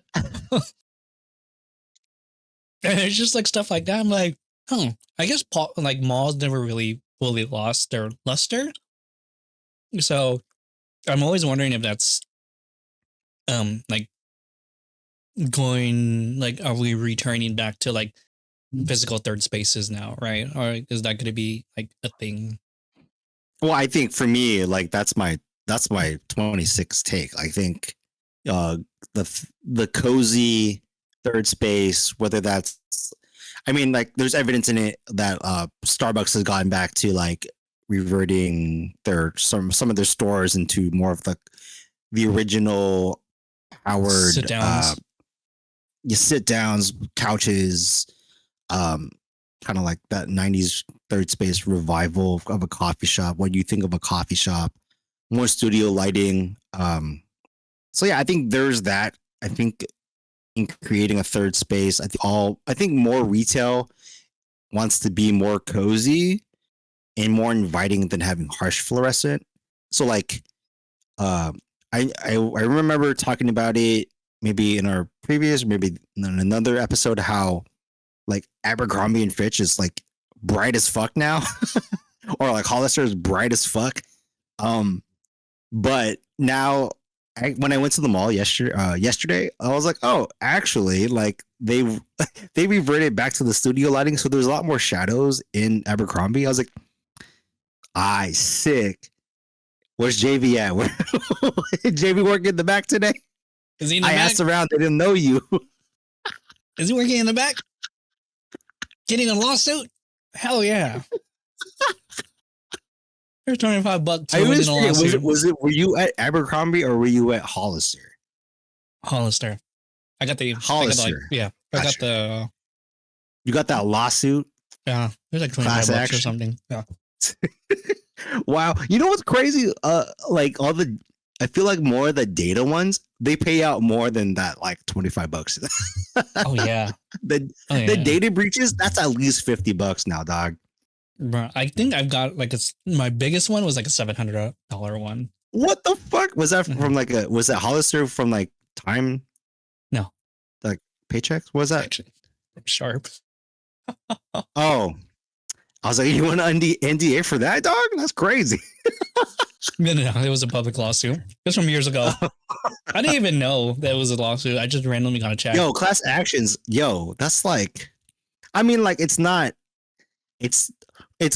it's just like stuff like that. I'm like, I guess like malls never really fully lost their luster. So I'm always wondering if that's like going like, are we returning back to like physical third spaces now, right? Or is that going to be like a thing? Well, I think for me, like that's my 26 take. I think the cozy third space, whether that's, I mean, like there's evidence in it that Starbucks has gotten back to like reverting some of their stores into more of the original Howard Sit downs. you sit downs, couches, kind of like that 90s third space revival of a coffee shop. What do you think of a coffee shop? More studio lighting. So yeah, I think there's that. I think in creating a third space, I think more retail wants to be more cozy and more inviting than having harsh fluorescent. So like I remember talking about it maybe in our previous, maybe in another episode, how like Abercrombie and Fitch is like bright as fuck now, or like Hollister is bright as fuck. But now when I went to the mall yesterday, I was like, oh, actually, like they reverted back to the studio lighting, so there's a lot more shadows in Abercrombie. I was like, sick. Where's JV at? JV working in the back today? Is he in the I back? asked around, they didn't know you. Is he working in the back? Getting a lawsuit? Hell yeah. There's $25. I always original forget, lawsuit. were you at Abercrombie or were you at Hollister? Hollister. I got the Hollister. I got Gotcha. the You got that lawsuit? there's like Class $25 or action? something. Yeah. Wow. You know what's crazy? Like I feel like more of the data ones, they pay out more than that, like $25. Oh yeah. The Oh, the yeah. data breaches, that's at least $50 now, dog. Bro, I think I've got like my biggest one was like a $700 one. What the fuck? Was that from like was that Hollister from like Time? No. Like Paychecks? What was that? Actually, Sharp. Oh. I was like, you want an NDA for that, dog? That's crazy. No, it was a public lawsuit. It was from years ago. I didn't even know that it was a lawsuit. I just randomly got a check. Yo, class actions. Yo, that's like, I mean, like, it's not, it's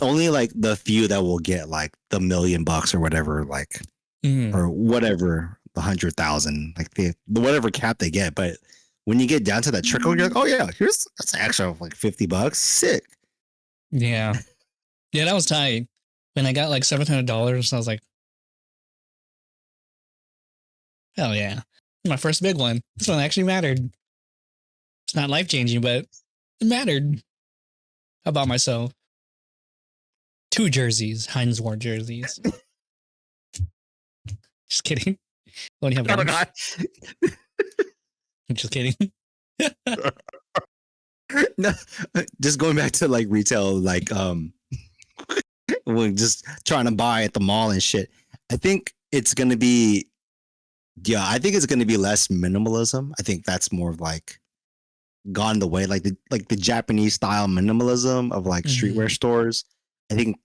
only like the few that will get like the $1 million or whatever, like, or whatever, the 100,000, like the whatever cap they get. But when you get down to that trickle, you're like, oh yeah, that's actually like $50. Sick. Yeah. Yeah, that was tight. When I got like $700, I was like, hell yeah. My first big one. This one actually mattered. It's not life changing, but it mattered. How about myself? 2 jerseys, Heinz wore jerseys. Just kidding. Only have one. I'm just kidding. No, just going back to like retail, like we're just trying to buy at the mall and shit. I think it's gonna be, I think it's gonna be less minimalism. I think that's more of like gone the way, like the Japanese style minimalism of like streetwear stores. I think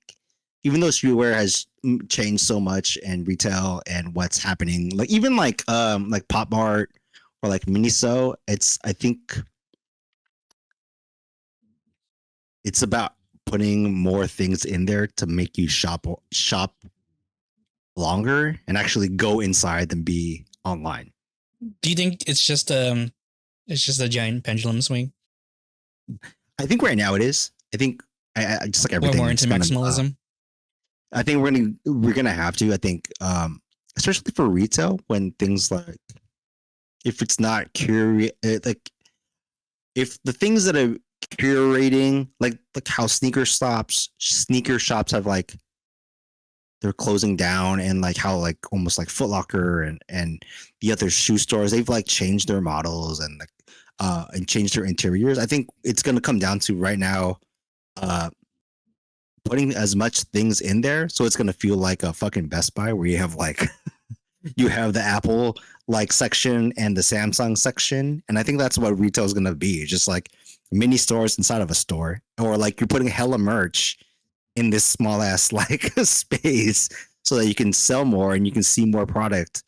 even though streetwear has changed so much and retail and what's happening, like even like Pop Mart or like Miniso, I think it's about putting more things in there to make you shop longer and actually go inside than be online. Do you think it's just a giant pendulum swing? I think right now it is. I think I just like everything. We're more into maximalism. I think we're gonna have to. I think, especially for retail, when things like, if it's not like if the things that are curating, like how sneaker shops have like, they're closing down, and like how like almost like Foot Locker and the other shoe stores, they've like changed their models and like and changed their interiors. I think it's gonna come down to right now putting as much things in there, so it's gonna feel like a fucking Best Buy where you have like you have the Apple like section and the Samsung section, and I think that's what retail is gonna be, just like mini stores inside of a store, or like you're putting hella merch in this small ass like space so that you can sell more and you can see more product,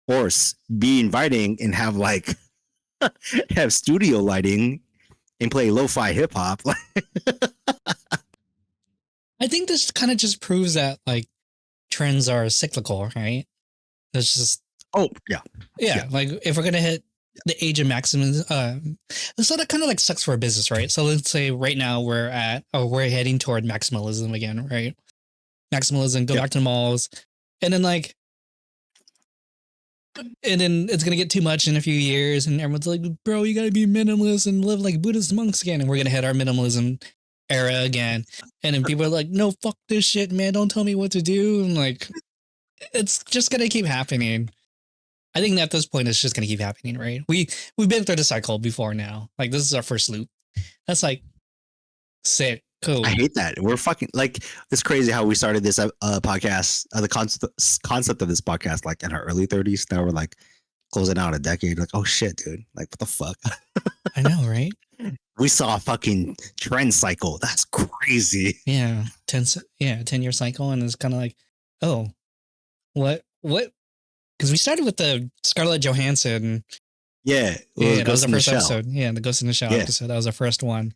or be inviting and have like have studio lighting and play lo-fi hip hop. I think this kind of just proves that like trends are cyclical, right? That's just yeah. Like if we're gonna hit the age of maximalism, so that kind of like sucks for a business, right? So let's say right now we're heading toward maximalism again, right? Maximalism, go back to the malls, and then it's gonna get too much in a few years, and everyone's like, "Bro, you gotta be minimalist and live like Buddhist monks again." And we're gonna hit our minimalism era again, and then people are like, "No, fuck this shit, man! Don't tell me what to do." And like, it's just gonna keep happening. I think at this point, it's just gonna keep happening, right? We've been through the cycle before now. Like this is our first loop. That's like sick, cool. I hate that. We're fucking like, it's crazy how we started this podcast, the concept of this podcast, like in our early 30s. Now we're like closing out a decade. Like, oh shit, dude! Like, what the fuck? I know, right? We saw a fucking trend cycle. That's crazy. Yeah, 10-year cycle, and it's kind of like, oh, what? Because we started with the Scarlett Johansson. Yeah, that was the first episode. Yeah, the Ghost in the Shell episode. That was our first one.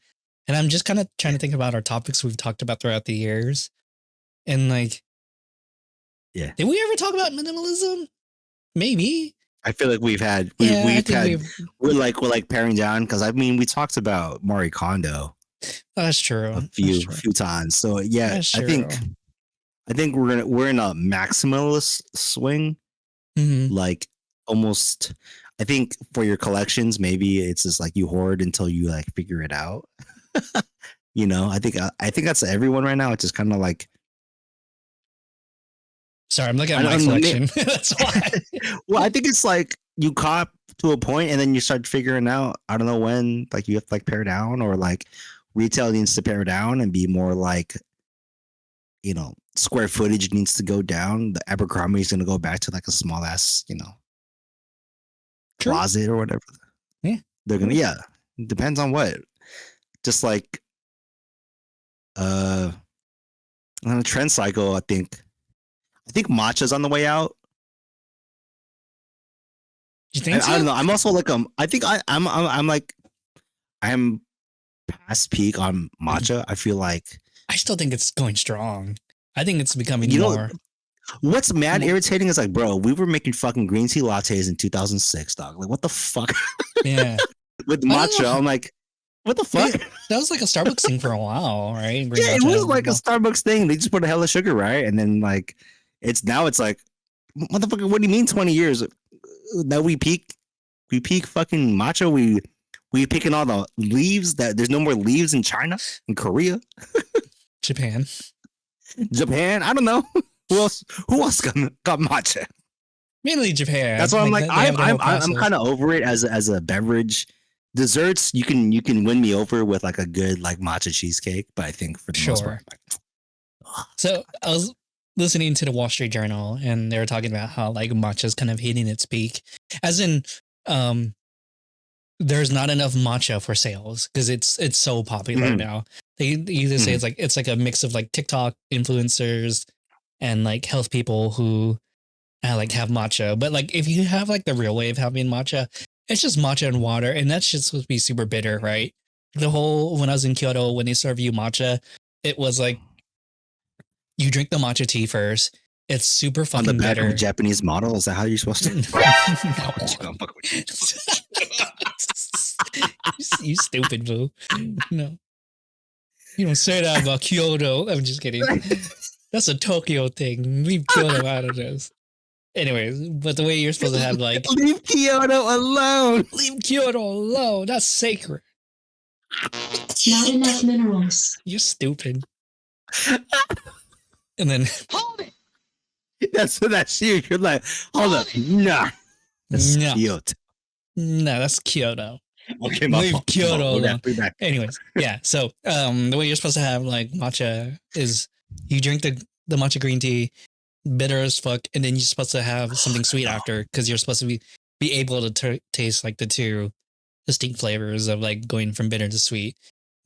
And I'm just kind of trying to think about our topics we've talked about throughout the years. And like, did we ever talk about minimalism? Maybe. I feel like we're like paring down, because I mean we talked about Marie Kondo. That's true. A few times. So yeah, I think I think we're in a maximalist swing. Mhm. Like almost, I think for your collections, maybe it's just like you hoard until you like figure it out. You know, I think that's everyone right now. It's just kind of like Sorry, I'm looking I at my don't know. collection. That's why. Well, I think it's like you cop to a point and then you start figuring out. I don't know when, like you have to like pare down, or like retail needs to pare down and be more like, you know, square footage needs to go down. The Abercrombie is going to go back to like a small ass, you know, True. closet or whatever. Yeah. They're gonna, yeah. Depends on what. Just like on a trend cycle, I think matcha's on the way out. You think so? I don't know. I'm also like I think I'm like I'm past peak on matcha. I feel like I still think it's going strong. I think it's becoming you know more. what's mad irritating is like, bro, we were making fucking green tea lattes in 2006, dog. Like, what the fuck? Yeah. With I don't matcha, know. I'm like, what the fuck? That was like a Starbucks thing for a while, right? Green Yeah, it matcha. was like a Starbucks thing. They just put a hella sugar, right? And then like, it's like, motherfucker, what do you mean 20 years? That we peak fucking matcha. We picking all the leaves that there's no more leaves in China and Korea, Japan. Japan. I don't know who else got matcha. Mainly Japan. That's why I'm like they have the whole I'm process. kind of over it as a beverage. Desserts, you can win me over with like a good like matcha cheesecake, but I think for the most part, like, So I was listening to the Wall Street Journal, and they were talking about how like matcha is kind of hitting its peak, as in, there's not enough matcha for sales because it's so popular Mhm. now. They either say it's like a mix of like TikTok influencers and like health people who like have matcha, but like if you have like the real way of having matcha, it's just matcha and water, and that's just supposed to be super bitter, right? The whole when I was in Kyoto, when they serve you matcha, it was like you drink the matcha tea first. It's super on fucking the back bitter. of a Japanese model. Is that how you're supposed to? You stupid boo. No. You don't say that about Kyoto. I'm just kidding. That's a Tokyo thing. Leave Kyoto out of this. Anyways, but the way you're supposed to have like Leave Kyoto alone. leave Kyoto alone. That's sacred. Not enough minerals. You're stupid. And then Hold it. That's you. You're like, hold up, nah. That's No. Kyoto. no, that's Kyoto. Okay, Leave Kyoto alone. We're back. Anyways, yeah. So the way you're supposed to have like matcha is you drink the matcha green tea, bitter as fuck, and then you're supposed to have something sweet after because you're supposed to be able to taste like the two distinct flavors of like going from bitter to sweet.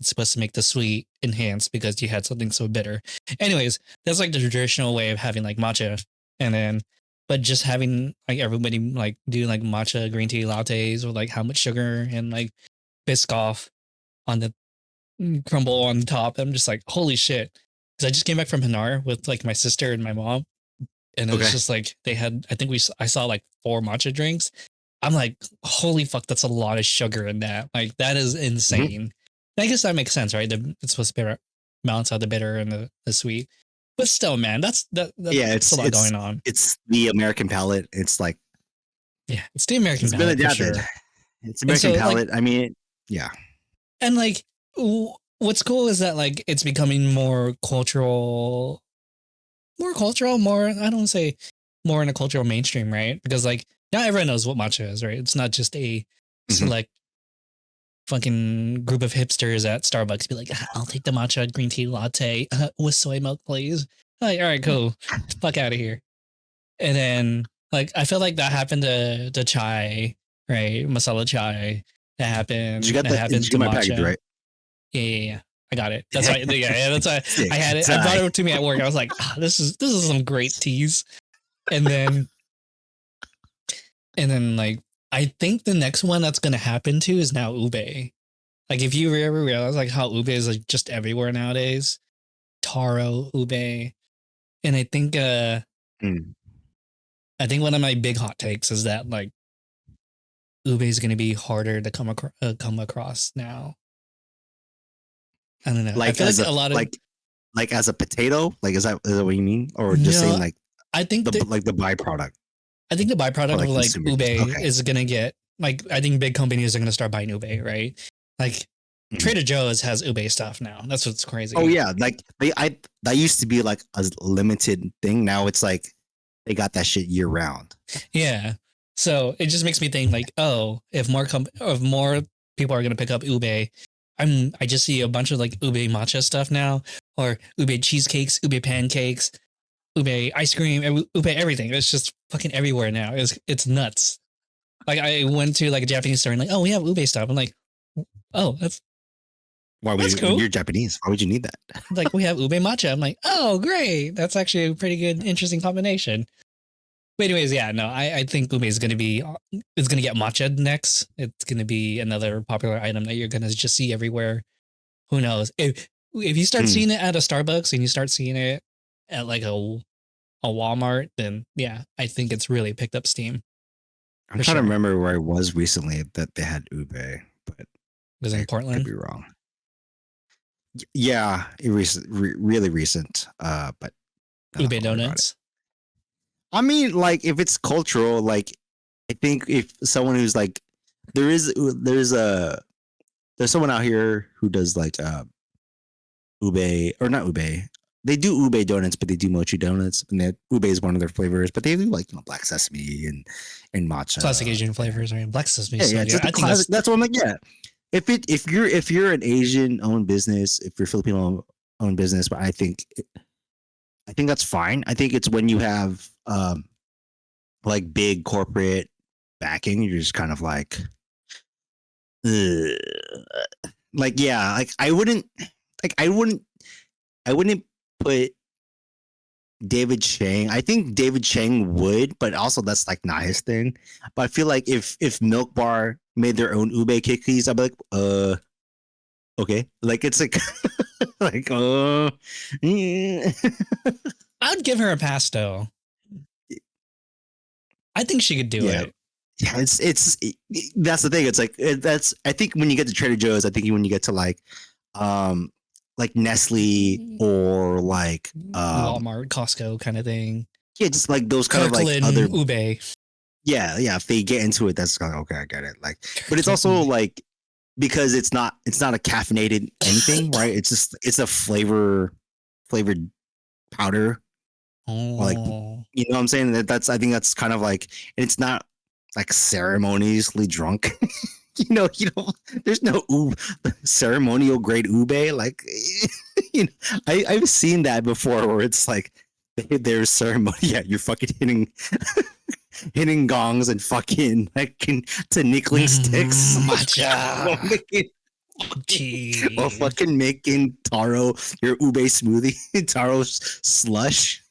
It's supposed to make the sweet enhance because you had something so bitter. Anyways, that's like the traditional way of having like matcha, and then but just having like everybody like do like matcha green tea lattes with like how much sugar and like Biscoff on the crumble on the top. I'm just like, holy shit. Because I just came back from Hanar with like my sister and my mom. And it was Okay. just like they had, I think I saw like 4 matcha drinks. I'm like, holy fuck, that's a lot of sugar in that. Like, that is insane. I guess that makes sense, right? It's supposed to balance out the bitter and the sweet. But still, man, that's Yeah, that's a lot going on. It's the American palate. It's like Yeah, it's the American it's been palate for adapted. sure. It's American so, like- palate. I mean, yeah. And like, what's cool is that like it's becoming more cultural. I don't want to say more in a cultural mainstream, right? Because like not everyone knows what matcha is, right? It's not just a select fucking group of hipsters at Starbucks be like, I'll take the matcha green tea latte with soy milk, please. Like, all right, cool. Fuck out of here. And then like I feel like that happened to chai, right? Masala chai. That happened. Did you get that happened did you get to my package matcha. right? Yeah. I got it. That's right. Yeah, that's why I had it. I brought it to me at work. I was like, this is some great teas. And then like I think the next one that's gonna happen to is now UBE. Like if you ever realize like how UBE is like just everywhere nowadays. Taro, UBE. And I think one of my big hot takes is that like UBE is gonna be harder to come across now. I don't know. Like I feel as like a lot of like like as a potato? Like is that what you mean, or just saying No, like I think the byproduct? I think the byproduct like of like consumers. Ube Okay. is gonna get like I think big companies are gonna start buying Ube, right? Like Mhm. Trader Joe's has Ube stuff now. That's what's crazy. Oh yeah, like that used to be like a limited thing. Now it's like they got that shit year round. Yeah. So it just makes me think like, oh, if more people are gonna pick up Ube, I just see a bunch of like Ube matcha stuff now, or Ube cheesecakes, Ube pancakes, Ube ice cream, Ube everything. It's just fucking everywhere now. It's nuts. Like I went to like a Japanese store and like, oh, we have Ube stuff. I'm like, oh, that's Why would That's you, cool. You're Japanese. Why would you need that? like we have Ube matcha. I'm like, oh, great. That's actually a pretty good, interesting combination. But anyways, yeah, no, I think Ube is gonna get matcha next. It's gonna be another popular item that you're gonna just see everywhere. Who knows? If you start Hmm. seeing it at a Starbucks and you start seeing it at like a Walmart, then yeah, I think it's really picked up steam. I'm For trying sure. to remember where I was recently that they had Ube, but It was in I could Portland. be wrong. Yeah, really recent. But I don't Ube know about it. donuts. I mean, like if it's cultural, like I think if someone who's like there's someone out here who does like Ube or not Ube. They do Ube donuts, but they do mochi donuts, and that Ube is one of their flavors. But they do like black sesame and matcha, Classic Asian flavors, right? Black sesame. Yeah, so yeah, good. just I the think classic. That's what I'm like. Yeah, if you're an Asian owned business, if you're Filipino owned business, but I think that's fine. I think it's when you have like big corporate backing, you're just kind of like, like yeah, like I wouldn't put David Chang. I think David Chang would, but also that's like not his thing. But I feel like if Milk Bar made their own Ube cookies, I'd be like, okay. Like it's like like yeah. I would give her a pass though. I think she could do Yeah. it. Yeah, that's the thing. It's like that's I think when you get to Trader Joe's, I think when you get to like Nestle or like Walmart, Costco kind of thing. yeah, just like those kind Kirkland, of like other Ube. yeah, if they get into it, that's kind of okay, I get it. Like but it's also like because it's not a caffeinated anything, right? It's a flavored powder. Like you know what I'm saying? I think that's kind of like it's not like ceremoniously drunk. you know, there's no ceremonial grade Ube. Like I've seen that before where it's like there's ceremony. Yeah, you're fucking hitting gongs and fucking like to nickling sticks. Matcha. Or fucking making taro your Ube smoothie, taro slush.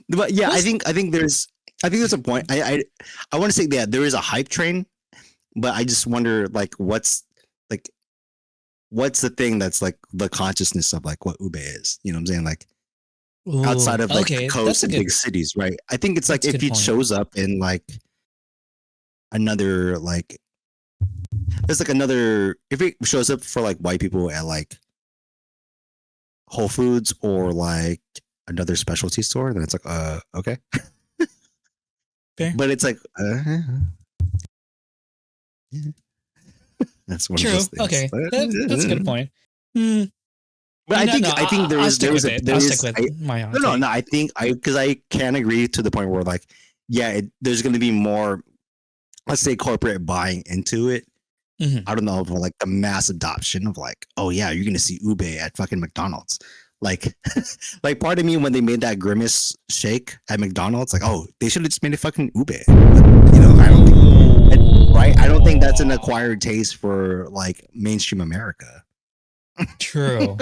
But yeah, I think there's a point. I want to say that there is a hype train, but I just wonder like what's the thing that's like the consciousness of like what Ube is. You know what I'm saying? Like outside of like the coast and big cities, right? I think it's like if it shows up in like another like there's like another if it shows up for like white people at like Whole Foods or like another specialty store, then it's like okay. Fair. But it's like yeah. That's one True. of those things. Okay. That's a good point. But I think there is my no. I think because I can agree to the point where like there's going to be more, let's say, corporate buying into it. Mm-hmm. I don't know, but like the mass adoption of like, oh yeah, you're going to see Ube at fucking McDonald's. Like, like part of me when they made that Grimace shake at McDonald's, like, oh, they should have just made a fucking Ube. But, I don't think, right? I don't think that's an acquired taste for like mainstream America. True.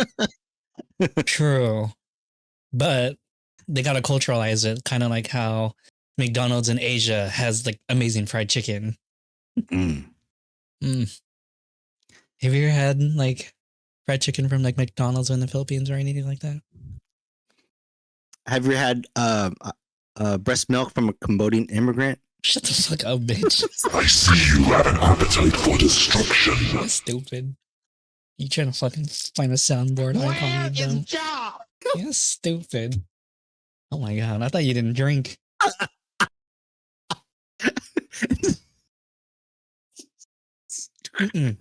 True. But they got to culturalize it, kind of like how McDonald's in Asia has like amazing fried chicken. Have you ever had like fried chicken from like McDonald's in the Philippines or anything like that? Have you had breast milk from a Cambodian immigrant? Shut the fuck up, bitch. I see you have an appetite for destruction. Stupid. You trying to fucking find a soundboard Where icon? You is dumb. job? Yeah, stupid. Oh my god! I thought you didn't drink. Mm-mm.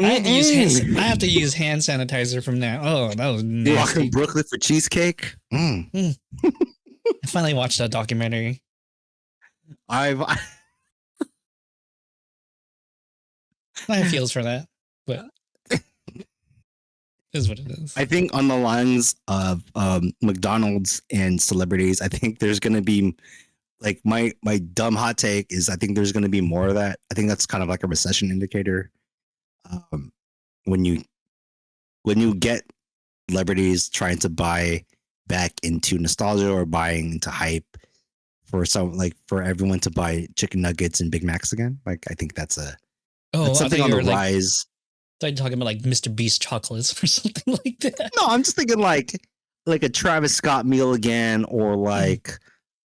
I have to use hand sanitizer from now. Oh, that was You walk nasty. in Brooklyn for cheesecake? I finally watched that documentary. I I have feels for that, but it is what it is. I think on the lines of McDonald's and celebrities, I think there's gonna be like my dumb hot take is I think there's gonna be more of that. I think that's kind of like a recession indicator. When you get celebrities trying to buy back into nostalgia or buying into hype for for everyone to buy chicken nuggets and Big Macs again, like I think that's something on the rise. I thought you were talking about like Mr. Beast chocolates or something like that. No, I'm just thinking like a Travis Scott meal again, or like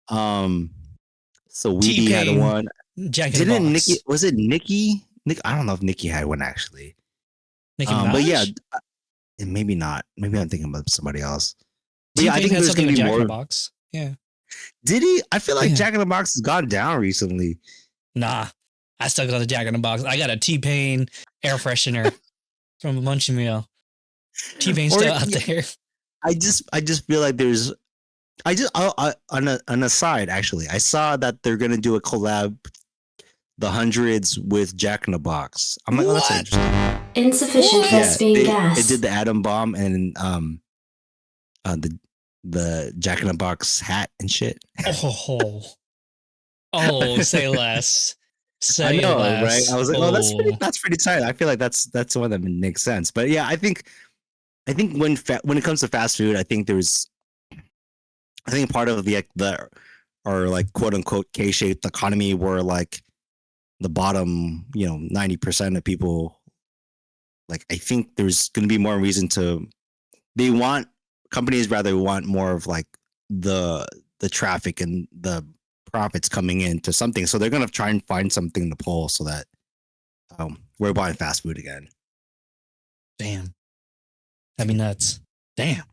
so Weeby had T-Pain, one. Jack in the Didn't Box. Nicki? Was it Nicki? I don't know if Nicki had one actually. Nicki But yeah, Minaj? and maybe not. Maybe I'm thinking about somebody else. But yeah, I T-Pain think had there's something gonna with be Jack in the more. Box. Yeah. Did he? I feel like Yeah. Jack in the Box has gone down recently. Nah, I still got the Jack in the Box. I got a T-Pain air freshener from a Munchie Meal. T-Pain's Or- still out yeah. there. I just feel like there's. On a side actually, I saw that they're gonna do a collab, the hundreds with Jack in the Box. I'm like, oh, that's What? interesting. Insufficient What? lesbian they gas. did the atom bomb and the Jack in the Box hat and shit. Oh, say less. Say I know, less. right? I was like, oh, that's pretty tight. I feel like that's the one that makes sense. But yeah, I think when it comes to fast food, I think part of the like quote unquote K-shaped economy where like the bottom 90% of people, like I think there's going to be more reason companies rather want more of like the traffic and the profits coming into something, so they're going to try and find something to pull so that we're buying fast food again. damn. That'd be nuts. Damn.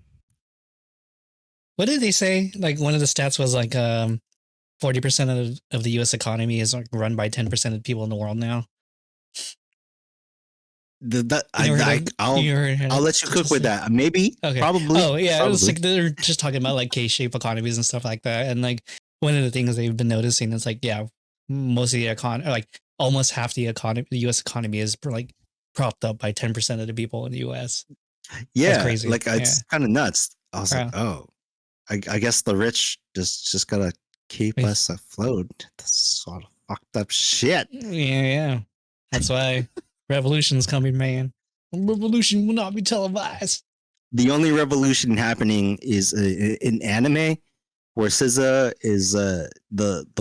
What did they say? Like one of the stats was like 40% of the US economy is like run by 10% of the people in the world now. I'll let you cook with that. Maybe. Okay. Probably. Oh yeah, it was probably. like they're just talking about like K-shaped economies and stuff like that. And like one of the things they've been noticing is like most of the economy, like almost half the economy, the US economy is like propped up by 10% of the people in the US. Yeah, crazy. like it's kind of nuts. I was Yeah. like, oh, I guess the rich just gotta keep Yeah. us afloat. That's sort of fucked up shit. Yeah. That's why revolution's coming, man. Revolution will not be televised. The only revolution happening is in anime, where SZA is the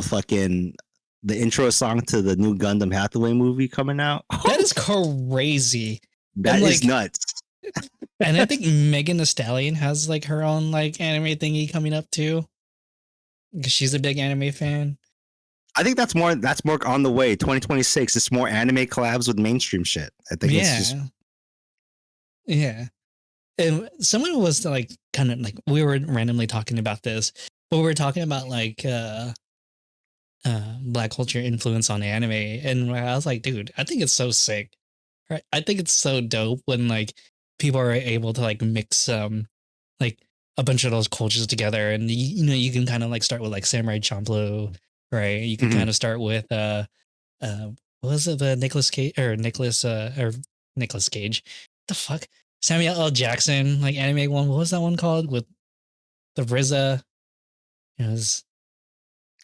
fucking the intro song to the new Gundam Hathaway movie coming out. That is crazy. That and, is like, nuts. And I think Megan Thee Stallion has like her own like anime thingy coming up too. Because she's a big anime fan. I think that's more on the way. 2026. It's more anime collabs with mainstream shit. I think it's just Yeah. And someone was like kind of like we were randomly talking about this, but we were talking about like Black culture influence on anime, and I was like, dude, I think it's so sick. Right? I think it's so dope when like people are able to like mix like a bunch of those cultures together, and you can kind of like start with like Samurai Champloo, right? You can Mhm. kind of start with what was it, the Nicolas Cage. The fuck? Samuel L. Jackson, like anime one. What was that one called with the RZA? It was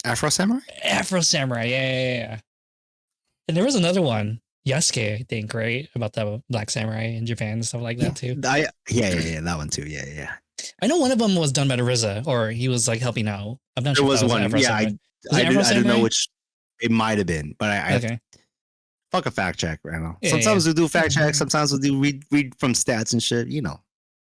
Afro Samurai. Afro Samurai. Yeah. And there was another one, Yasuke, I think, right? About the Black Samurai in Japan and stuff like that too. Yeah, that one too. Yeah. I know one of them was done by the RZA, or he was like helping out. I'm not There sure. was if that one. Afro Yeah, Samurai. Was I it Afro don't know Samurai? which. It might have been, but I Okay. fuck a fact check right now. Yeah, Sometimes we do fact check. Sometimes we do read from stats and shit. You know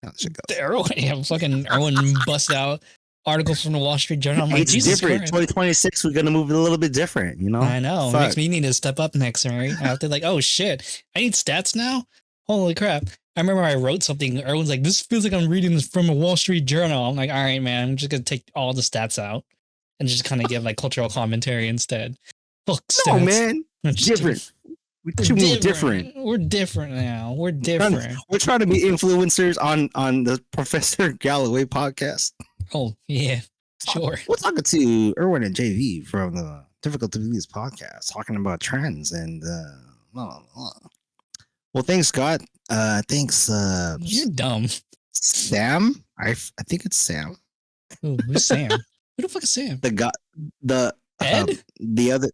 how that shit goes. Fucking Erwin bust out articles from the Wall Street Journal. I'm like, It's Jesus different. Christ. 2026, we're gonna move it a little bit different. You know. I know. Fuck. Makes me need to step up next, right? I have to like, oh shit, I need stats now. Holy crap. I remember I wrote something. Everyone's like, this feels like I'm reading this from a Wall Street Journal. I'm like, all right, man, I'm just going to take all the stats out and just kind of give like cultural commentary instead. Fuck No, stats. man. It's different. What you mean different? We're different now. We're different. We're trying to be influencers on the Professor Galloway podcast. Oh, yeah. Sure. We're talking to Erwin and JV from the Difficult to Believe podcast, talking about trends and well, thanks, Scott. Thanks, You're dumb. Sam. I think it's Sam. Ooh, who's Sam? Who the fuck is Sam? The guy, Ed? The other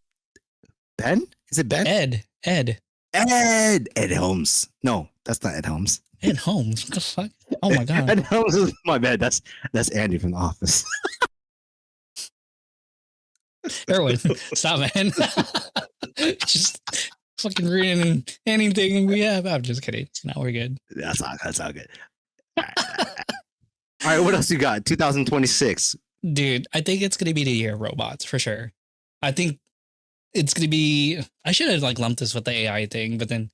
Ben? Is it Ben? Ed Ed Holmes. No, that's not Ed Holmes. Ed Holmes. What the fuck? Oh my god. Ed Holmes is my bad. That's Andy from The Office. Erwin, stop, man. Just fucking reading anything we have. I'm just kidding. No, we're good. That's all good. All right, what else you got? 2026. Dude, I think it's gonna be the year of robots for sure. I think it's gonna be. I should have like lumped this with the AI thing, but then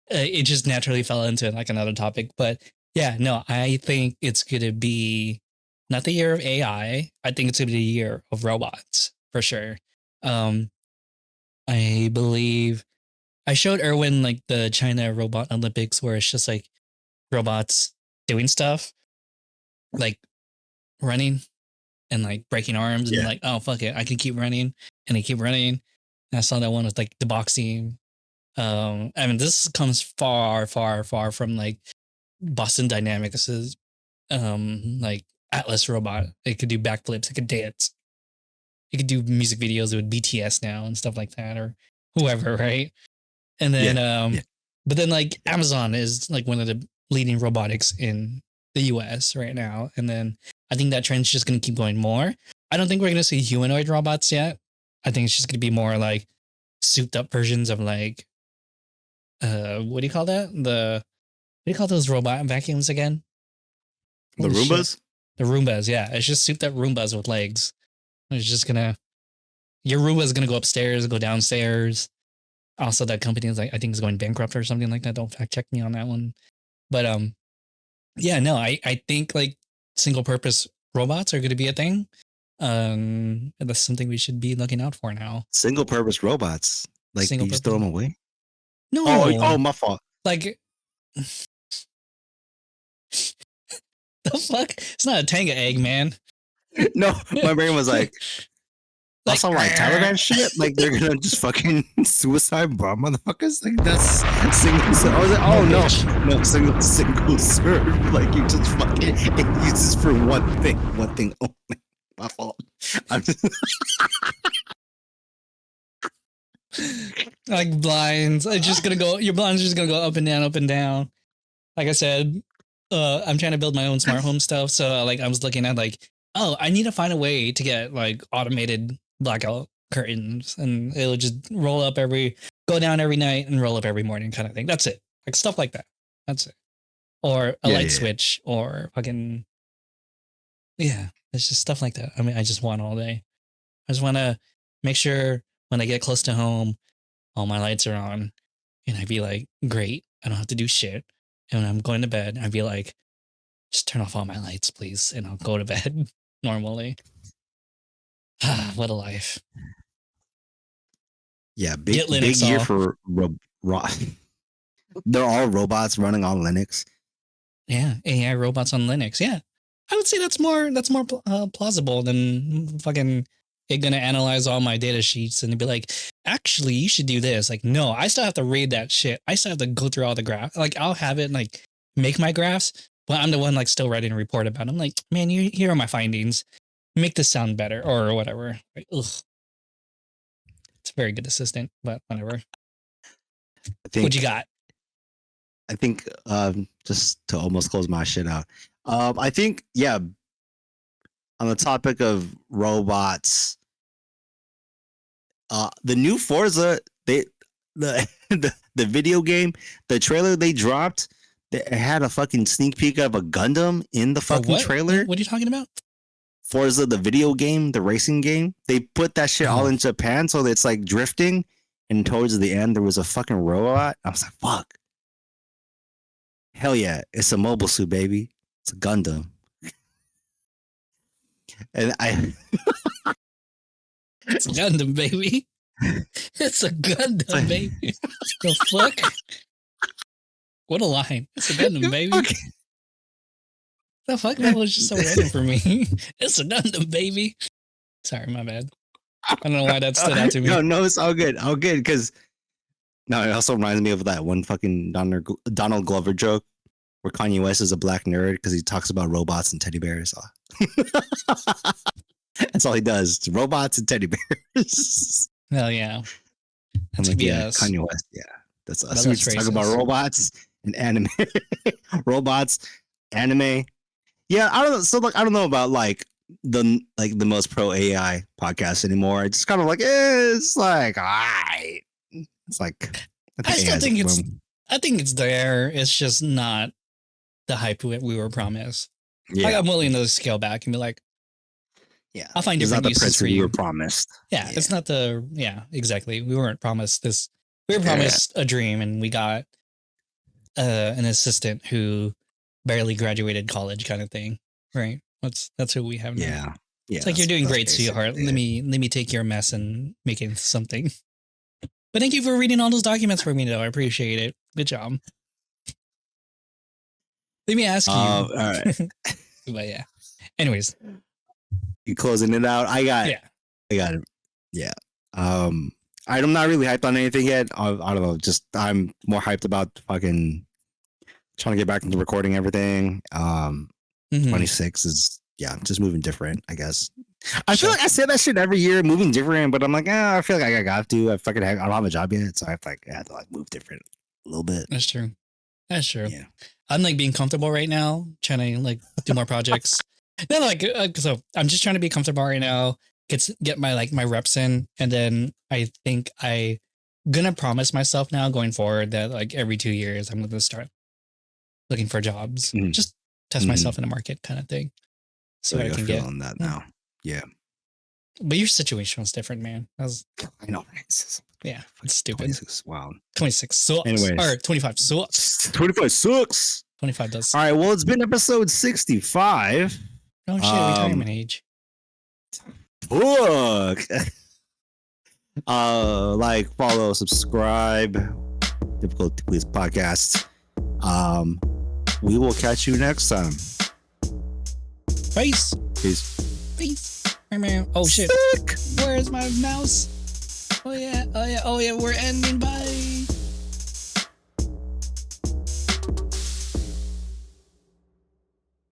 it just naturally fell into like another topic. But yeah, no, I think it's gonna be not the year of AI. I think it's gonna be the year of robots for sure. I believe I showed Erwin like the China Robot Olympics where it's just like robots doing stuff, like running and like breaking arms and like, oh fuck it, I can keep running and they keep running. And I saw that one with like the boxing. I mean, this comes far from like Boston Dynamics' like Atlas robot. It could do backflips, it could dance. It could do music videos with BTS now and stuff like that, or whoever, right? And then but then like Amazon is like one of the leading robotics in the US right now. And then I think that trend's just gonna keep going more. I don't think we're gonna see humanoid robots yet. I think it's just gonna be more like souped up versions of like what do you call that? What do you call those robot vacuums again? The Roombas? Shit. The Roombas, yeah. It's just souped up Roombas with legs. It's just your Roomba's gonna go upstairs, go downstairs. Also, that company is like, I think is going bankrupt or something like that. Don't fact check me on that one. But yeah, no, I think like single purpose robots are gonna be a thing. That's something we should be looking out for now. Single purpose robots. Like you just throw them away? No. Oh, my fault. Like the fuck? It's not a Tanga egg, man. No, my brain was like, that's all like Taliban shit. Like they're gonna just fucking suicide bomb motherfuckers. Like that's single serve. I was like, oh no, single serve. Like you just fucking it uses for one thing only. My fault. I'm just like blinds. It's just gonna go. Your blinds are just gonna go up and down. Like I said, I'm trying to build my own smart home stuff. So like I was looking at like, oh, I need to find a way to get like automated blackout curtains, and it'll just go down every night and roll up every morning, kind of thing. That's it. Like stuff like that. That's it. Or a light switch, or fucking it's just stuff like that. I mean, I just want all day. I just want to make sure when I get close to home, all my lights are on, and I'd be like, great, I don't have to do shit. And when I'm going to bed, I'd be like, just turn off all my lights, please, and I'll go to bed normally. What a life. Yeah, big year for they're all robots running on Linux. Yeah, AI robots on Linux. Yeah, I would say that's more plausible than fucking it gonna analyze all my data sheets and be like, actually, you should do this. Like, no, I still have to read that shit. I still have to go through all the graphs. Like, I'll have it like make my graphs, but I'm the one like still writing a report about it. I'm like, man, here are my findings. Make this sound better or whatever. Like, ugh. It's a very good assistant, but whatever. What you got? I think just to almost close my shit out. I think on the topic of robots, the new Forza, the video game, the trailer they dropped, they had a fucking sneak peek of a Gundam in the fucking trailer. What are you talking about? Forza, the video game, the racing game. They put that shit all in Japan, so it's like drifting. And towards the end, there was a fucking robot. I was like, fuck. Hell yeah, it's a mobile suit, baby. It's a Gundam. And It's a Gundam, baby. It's a Gundam, baby. The fuck? What a line. It's a Gundam, baby. Okay. The fuck? That was just so random for me. It's a Gundam, baby. Sorry, my bad. I don't know why that stood out to me. No, it's all good. All good. Because no, it also reminds me of that one fucking Donald Glover joke where Kanye West is a black nerd because he talks about robots and teddy bears. That's all he does. It's robots and teddy bears. Hell yeah. I'm To like, be yeah, us. Kanye West. Yeah, that's us. But We that's just talk about racist. robots and anime. Robots, anime. Yeah, I don't know. So like, I don't know about like the most pro AI podcast anymore. It's just kind of like it's like alright. It's like I still AI is think a it's boom. I think it's there. It's just not the hype we were promised. Yeah. Like, I'm willing to scale back and be like, Yeah, I'll find it's not different the uses prince for we you. were promised. Yeah, it's not the exactly. We weren't promised this. We were Yeah. promised a dream, and we got an assistant who barely graduated college, kind of thing. Right? That's who we have now. Yeah, yeah. It's like, you're doing that's great, sweetheart. basically Let me take your mess and make it into something. But thank you for reading all those documents for me, though. I appreciate it. Good job. Let me ask you. All right, But yeah. Anyways, you closing it out. I got it. Yeah. I'm not really hyped on anything yet. I don't know. Just I'm more hyped about fucking trying to get back into recording everything. mhm. 26 is just moving different, I guess. I feel like I say that shit every year, moving different, but I'm like, I feel like I got to. I don't have a job yet, so I have to like move different a little bit. That's true. That's true. Yeah. I'm like being comfortable right now, trying to like do more projects. No, like so I'm just trying to be comfortable right now. Get my reps in, and then I think I gonna promise myself now going forward that like every 2 years I'm gonna start looking for jobs, Mhm. just test Mhm. myself in the market, kind of thing. So I I can feel get. on that now. Yeah, But your situation was different, man. That was I know. It's stupid. 26. Wow. 26 sucks. Anyways. Or 25 sucks. 25 sucks. 25 does. All right. Well, it's been episode 65. Oh shit, retirement age. Look. Like, follow, subscribe. Difficult to Please podcast. We will catch you next time. Peace. Peace. Peace. Oh shit. Sick. Where's my mouse? Oh yeah. We're ending. Bye.